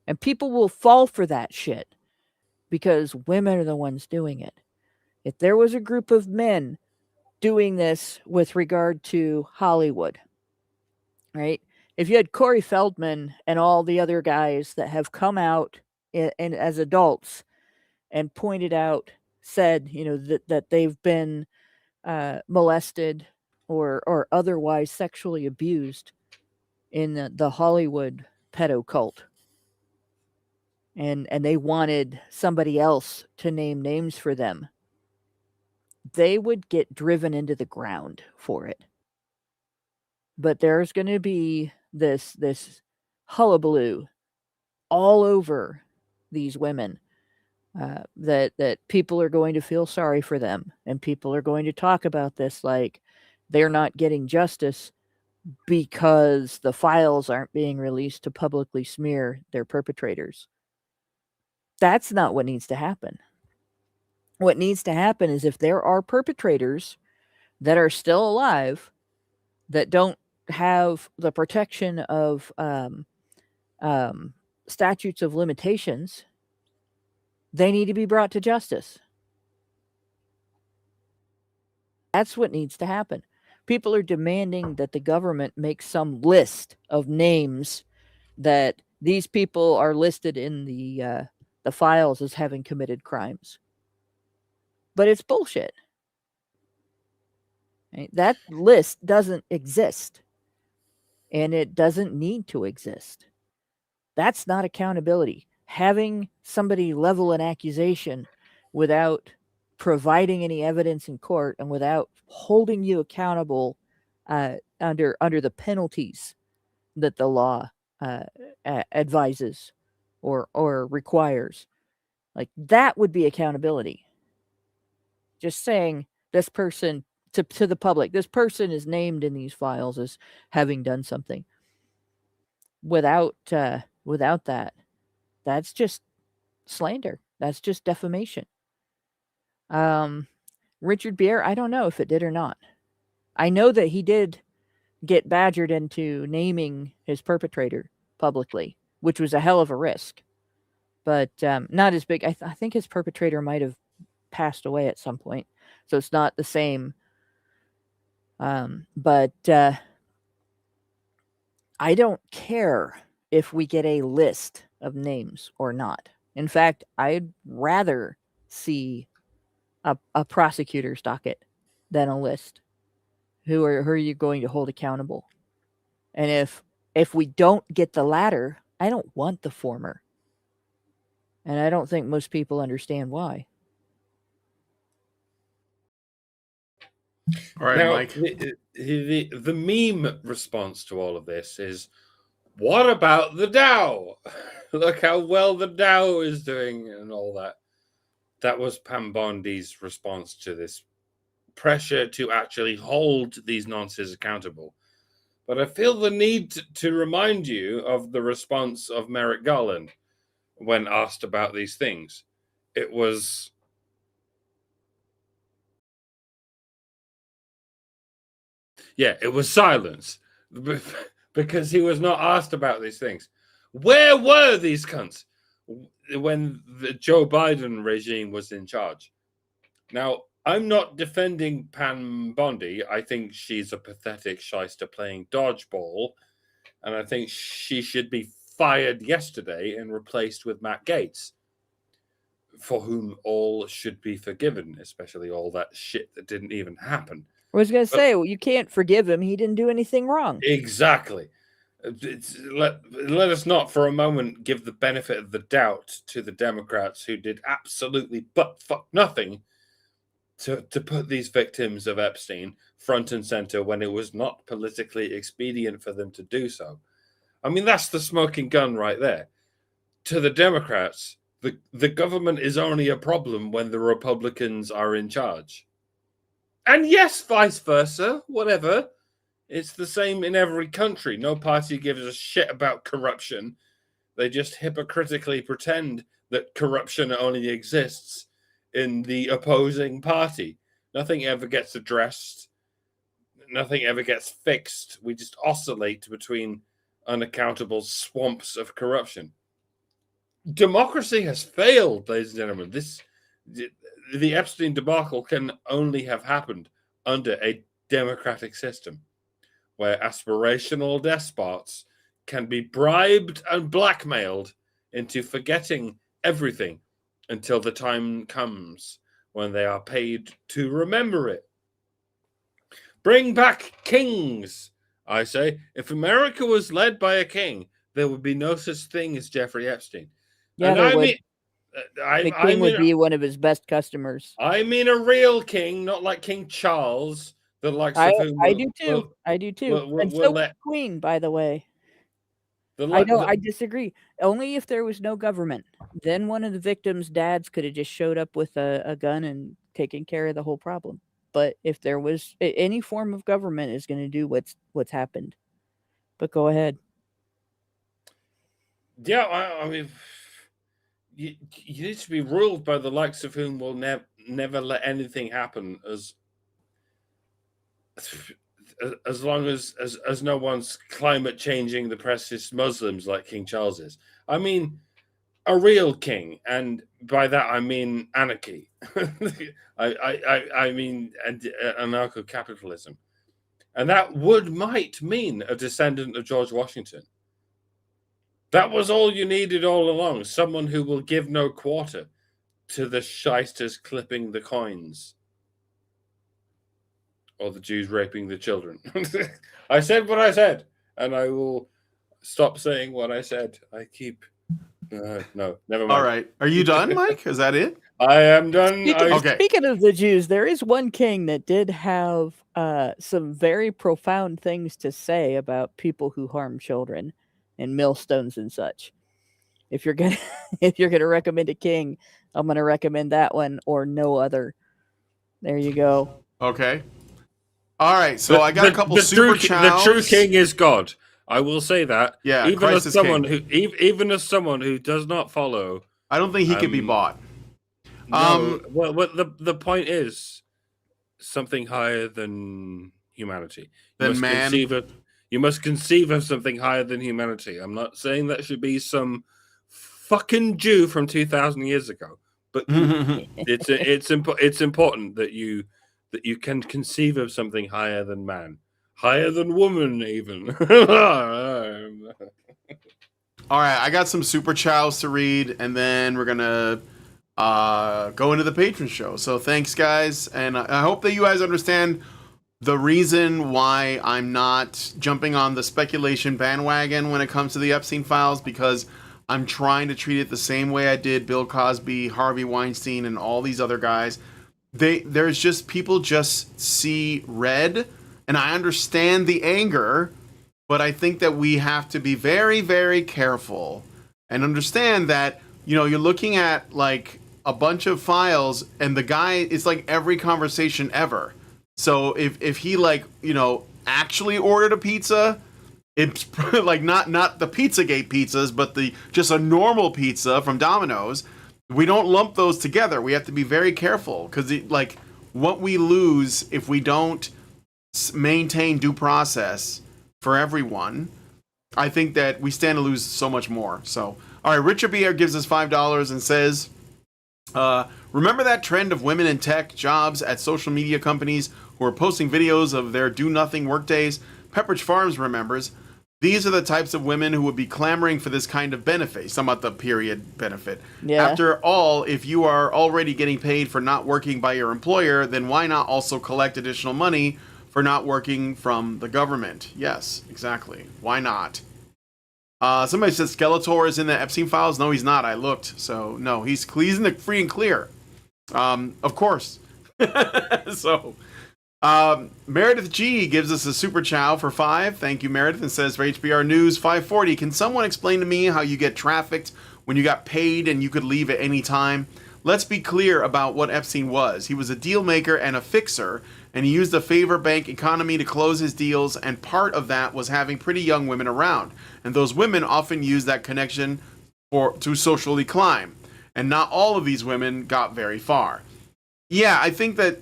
And people will fall for that shit because women are the ones doing it. If there was a group of men doing this with regard to Hollywood, right? If you had Corey Feldman and all the other guys that have come out and as adults and pointed out, said, that they've been molested or otherwise sexually abused in the Hollywood pedo cult, and they wanted somebody else to name names for them, they would get driven into the ground for it. But there's going to be this hullabaloo all over these women, that people are going to feel sorry for them, and people are going to talk about this like they're not getting justice because the files aren't being released to publicly smear their perpetrators. That's not what needs to happen. What needs to happen is if there are perpetrators that are still alive that don't have the protection of statutes of limitations, they need to be brought to justice. That's what needs to happen. People are demanding that the government make some list of names that these people are listed in the files as having committed crimes. But it's bullshit. Right? That list doesn't exist. And it doesn't need to exist. That's not accountability. Having somebody level an accusation without providing any evidence in court and without holding you accountable under the penalties that the law advises or requires, like that would be accountability. Just saying this person to the public, this person is named in these files as having done something. Without that, that's just slander. That's just defamation. Richard Bere, I don't know if it did or not. I know that he did get badgered into naming his perpetrator publicly, which was a hell of a risk, but not as big. I think his perpetrator might have passed away at some point, so it's not the same. But I don't care if we get a list of names or not. In fact, I'd rather see a prosecutor's docket than a list. Who are you going to hold accountable? And if we don't get the latter, I don't want the former. And I don't think most people understand why. All right, now, Mike. The meme response to all of this is, what about the Dow? Look how well the Dow is doing and all that. That was Pam Bondi's response to this pressure to actually hold these nonces accountable. But I feel the need to remind you of the response of Merrick Garland when asked about these things. It was... yeah, it was silence. Because he was not asked about these things. Where were these cunts when the Joe Biden regime was in charge? Now, I'm not defending Pam Bondi. I think she's a pathetic shyster playing dodgeball, and I think she should be fired yesterday and replaced with Matt Gaetz, for whom all should be forgiven, especially all that shit that didn't even happen. I was going to say, well, you can't forgive him. He didn't do anything wrong. Exactly. Let us not for a moment give the benefit of the doubt to the Democrats who did absolutely but fuck nothing to put these victims of Epstein front and center when it was not politically expedient for them to do so. I mean, that's the smoking gun right there. To the Democrats, the government is only a problem when the Republicans are in charge. And yes, vice versa, whatever. It's the same in every country. No party gives a shit about corruption. They just hypocritically pretend that corruption only exists in the opposing party. Nothing ever gets addressed. Nothing ever gets fixed. We just oscillate between unaccountable swamps of corruption. Democracy has failed, ladies and gentlemen. The Epstein debacle can only have happened under a democratic system where aspirational despots can be bribed and blackmailed into forgetting everything until the time comes when they are paid to remember it. Bring back kings, I say. If America was led by a king, there would be no such thing as Jeffrey Epstein. Yeah, and there I would. mean, The king would be one of his best customers. I mean a real king, not like King Charles, the likes of whom I do too. And so would Queen, by the way. I disagree. Only if there was no government. Then one of the victims' dads could have just showed up with a gun and taken care of the whole problem. But if there was any form of government is going to do what's happened. But go ahead. Yeah, I mean, you need to be ruled by the likes of whom will never let anything happen as long as no one's climate changing the precious Muslims like King Charles is. I mean, a real king, and by that I mean anarchy. I mean anarcho-capitalism. And that might mean a descendant of George Washington. That was all you needed all along. Someone who will give no quarter to the shysters clipping the coins. Or the Jews raping the children. I said what I said, and I will stop saying what I said. I keep... no, never mind. All right. Are you done, Mike? Is that it? I am done. Speaking of the Jews, there is one king that did have some very profound things to say about people who harm children and millstones and such. If you're gonna recommend a king, I'm gonna recommend that one or no other. There you go. Okay. All right. So I got a couple super chats. The true king is God. I will say that. Yeah. Even Christ as someone king. even as someone who does not follow. I don't think he could be bought. No, well, the point is something higher than humanity. You must conceive of something higher than humanity. I'm not saying that should be some fucking Jew from 2,000 years ago, but it's important that you can conceive of something higher than man, higher than woman, even. All right, I got some super chows to read, and then we're gonna go into the patron show. So thanks, guys, and I hope that you guys understand the reason why I'm not jumping on the speculation bandwagon when it comes to the Epstein files, because I'm trying to treat it the same way I did Bill Cosby, Harvey Weinstein, and all these other guys. There's just people just see red, and I understand the anger, but I think that we have to be very, very careful and understand that, you're looking at like a bunch of files, and the guy, it's like every conversation ever. So if he actually ordered a pizza, it's like not the Pizzagate pizzas, but just a normal pizza from Domino's. We don't lump those together. We have to be very careful, because what we lose if we don't maintain due process for everyone, I think that we stand to lose so much more. So, all right, Richard B. gives us $5 and says, remember that trend of women in tech jobs at social media companies who are posting videos of their do-nothing workdays? Pepperidge Farms remembers. These are the types of women who would be clamoring for this kind of benefit. He's talking about the period benefit. Yeah. After all, if you are already getting paid for not working by your employer, then why not also collect additional money for not working from the government? Yes, exactly. Why not? Somebody says Skeletor is in the Epstein files. No, he's not. I looked. So, no, he's in the free and clear. Of course. So... Meredith G gives us a super chow for 5. Thank you, Meredith, and says, for HBR News 540, can someone explain to me how you get trafficked when you got paid and you could leave at any time? Let's be clear about what Epstein was. He was a deal maker and a fixer, and he used the favor bank economy to close his deals, and part of that was having pretty young women around. And those women often used that connection to socially climb. And not all of these women got very far. Yeah, I think that,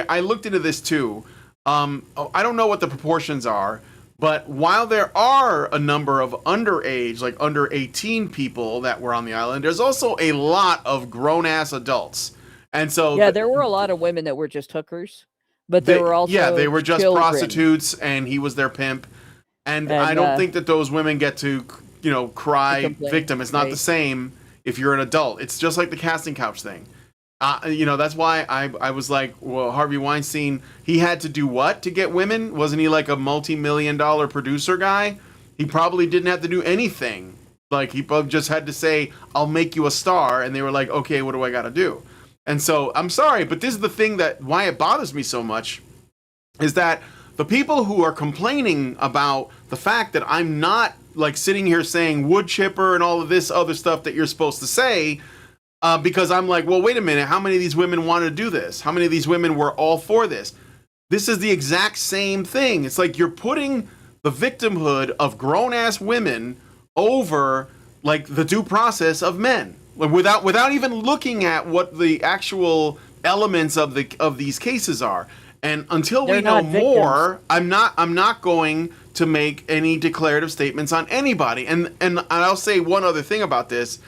I looked into this too. I don't know what the proportions are, but while there are a number of underage, like under 18 people that were on the island, there's also a lot of grown-ass adults. And so... Yeah, there were a lot of women that were just hookers, but there were also... Yeah, they were just children. Prostitutes, and he was their pimp. And I don't think that those women get to, cry victim. It's not the same if you're an adult. It's just like the casting couch thing. That's why I was like, well, Harvey Weinstein, he had to do what to get women? Wasn't he like a multi-million-dollar producer guy? He probably didn't have to do anything. He just had to say, I'll make you a star. And they were like, okay, what do I got to do? And so I'm sorry, but this is the thing why it bothers me so much is that the people who are complaining about the fact that I'm not sitting here saying wood chipper and all of this other stuff that you're supposed to say, because I'm like, well, wait a minute. How many of these women wanted to do this? How many of these women were all for this? This is the exact same thing. It's like you're putting the victimhood of grown-ass women over the due process of men without even looking at what the actual elements of these cases are. And until we know more, I'm not going to make any declarative statements on anybody. And I'll say one other thing about this.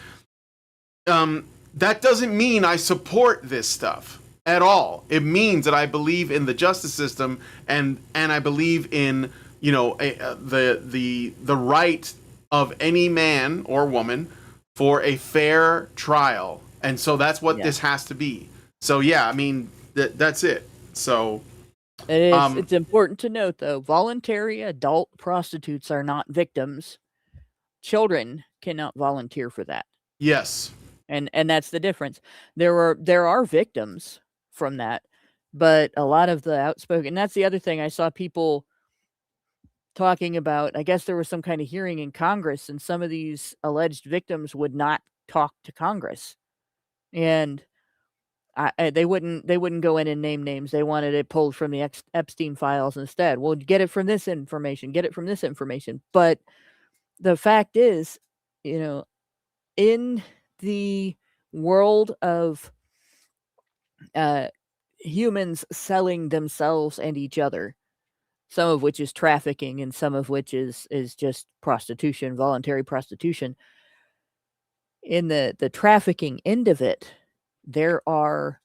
That doesn't mean I support this stuff. at all. It means that I believe in the justice system, and I believe in, you know, the right of any man or woman for a fair trial, and so that's what this has to be. So yeah, I mean that's it. So it is. It's important to note, though, voluntary adult prostitutes are not victims. Children cannot volunteer for that. Yes. And that's the difference. There are victims from that, but a lot of the outspoken, and that's the other thing I saw people talking about. I guess there was some kind of hearing in Congress, and some of these alleged victims would not talk to Congress, and they wouldn't go in and name names. They wanted it pulled from the Epstein files instead. Well, get it from this information, get it from this information. But the fact is, you know, in the world of humans selling themselves and each other, some of which is trafficking and some of which is just prostitution, voluntary prostitution. In the trafficking end of it, there are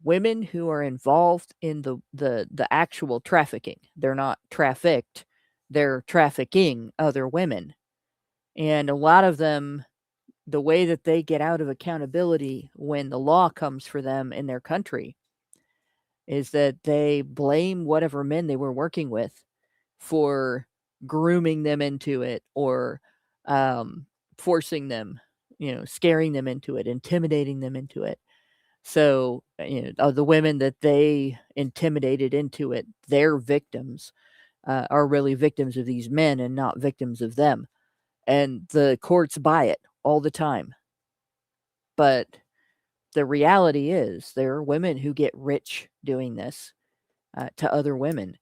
women who are involved in the actual trafficking. They're not trafficked, they're trafficking other women. And a lot of them, the way that they get out of accountability when the law comes for them in their country is that they blame whatever men they were working with for grooming them into it, or forcing them, you know, scaring them into it, intimidating them into it. So, you know, the women that they intimidated into it, their victims, are really victims of these men and not victims of them. And the courts buy it all the time. But the reality is there are women who get rich doing this to other women,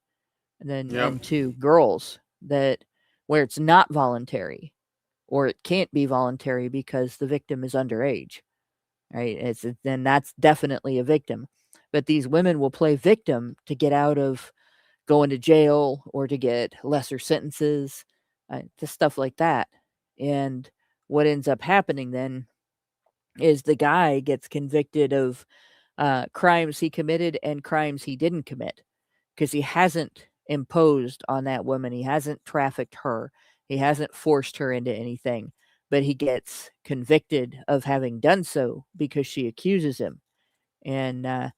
and then and to girls, that where it's not voluntary, or it can't be voluntary because the victim is underage, right? Then that's definitely a victim. But these women will play victim to get out of going to jail or to get lesser sentences, to stuff like that. And what ends up happening then is the guy gets convicted of crimes he committed and crimes he didn't commit, because he hasn't imposed on that woman. He hasn't trafficked her. He hasn't forced her into anything, but he gets convicted of having done so because she accuses him. And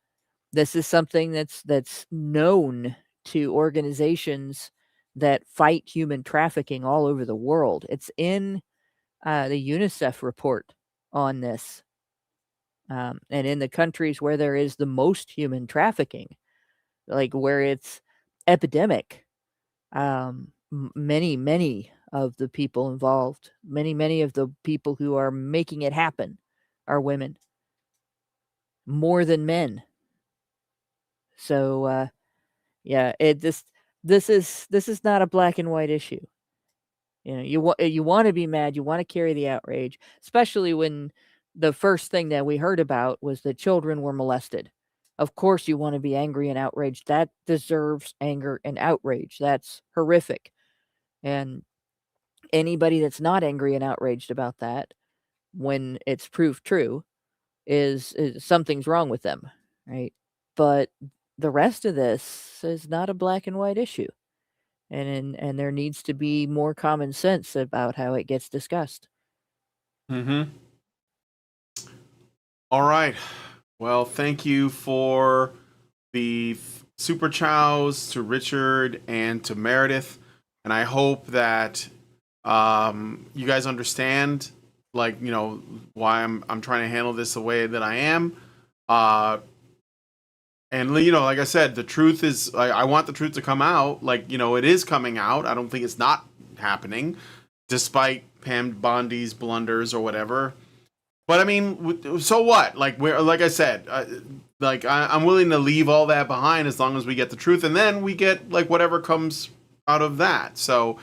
this is something that's known to organizations that fight human trafficking all over the world. It's in the UNICEF report on this. And in the countries where there is the most human trafficking, like where it's epidemic, many of the people involved, many of the people who are making it happen are women, more than men. So yeah, this is not a black and white issue. You know, you want to be mad, you want to carry the outrage, especially when the first thing that we heard about was that children were molested. Of course you want to be angry and outraged. That deserves anger and outrage. That's horrific. And anybody that's not angry and outraged about that, when it's proved true, is something's wrong with them, right? But the rest of this is not a black and white issue. And there needs to be more common sense about how it gets discussed. Mm-hmm. All right. Well, thank you for the super chows to Richard and to Meredith, and I hope that you guys understand, like, you know, why I'm trying to handle this the way that I am. And, you know, like I said, the truth is, I want the truth to come out. Like, you know, it is coming out. I don't think it's not happening, despite Pam Bondi's blunders or whatever. But I mean, so what? Like, like I said, I'm willing to leave all that behind as long as we get the truth, and then we get like whatever comes out of that. So,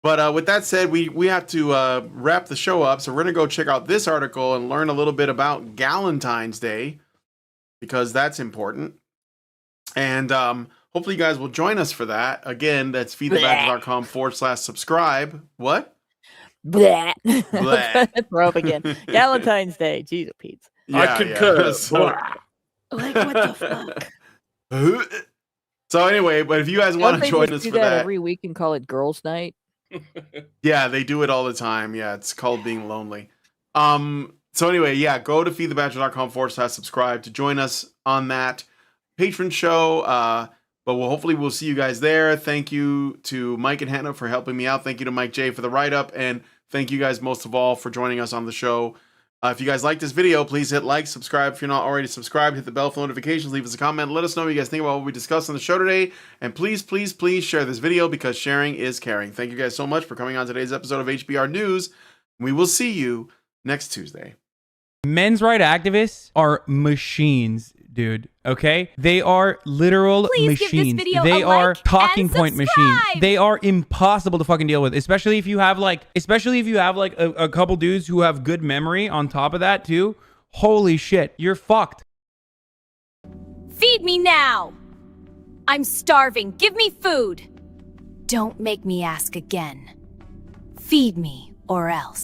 but with that said, we have to wrap the show up. So we're gonna go check out this article and learn a little bit about Galentine's Day, because that's important. And hopefully you guys will join us for that. Again, that's feedthebadgers.com/subscribe. What? Blah. Blah. Throw up again. Galentine's Day. Jesus, Pete. Yeah, I concur. So, Like, what the fuck? So anyway, but if you guys want to join us do for that, every week and call it girls' night. yeah, they do it all the time. Yeah, it's called being lonely. So anyway, yeah, go to feedthebachelor.com/subscribe to join us on that patron show. But hopefully we'll see you guys there. Thank you to Mike and Hannah for helping me out. Thank you to Mike J for the write-up. And thank you guys most of all for joining us on the show. If you guys like this video, please hit like, subscribe. If you're not already subscribed, hit the bell for notifications, leave us a comment. Let us know what you guys think about what we discussed on the show today. And please, please, please share this video because sharing is caring. Thank you guys so much for coming on today's episode of HBR News. We will see you next Tuesday. Men's rights activists are machines, dude. Okay? They are literal machines. They are talking point machines. They are impossible to fucking deal with, especially if you have like a couple dudes who have good memory on top of that too. Holy shit, you're fucked. Feed me now! I'm starving. Give me food! Don't make me ask again. Feed me or else.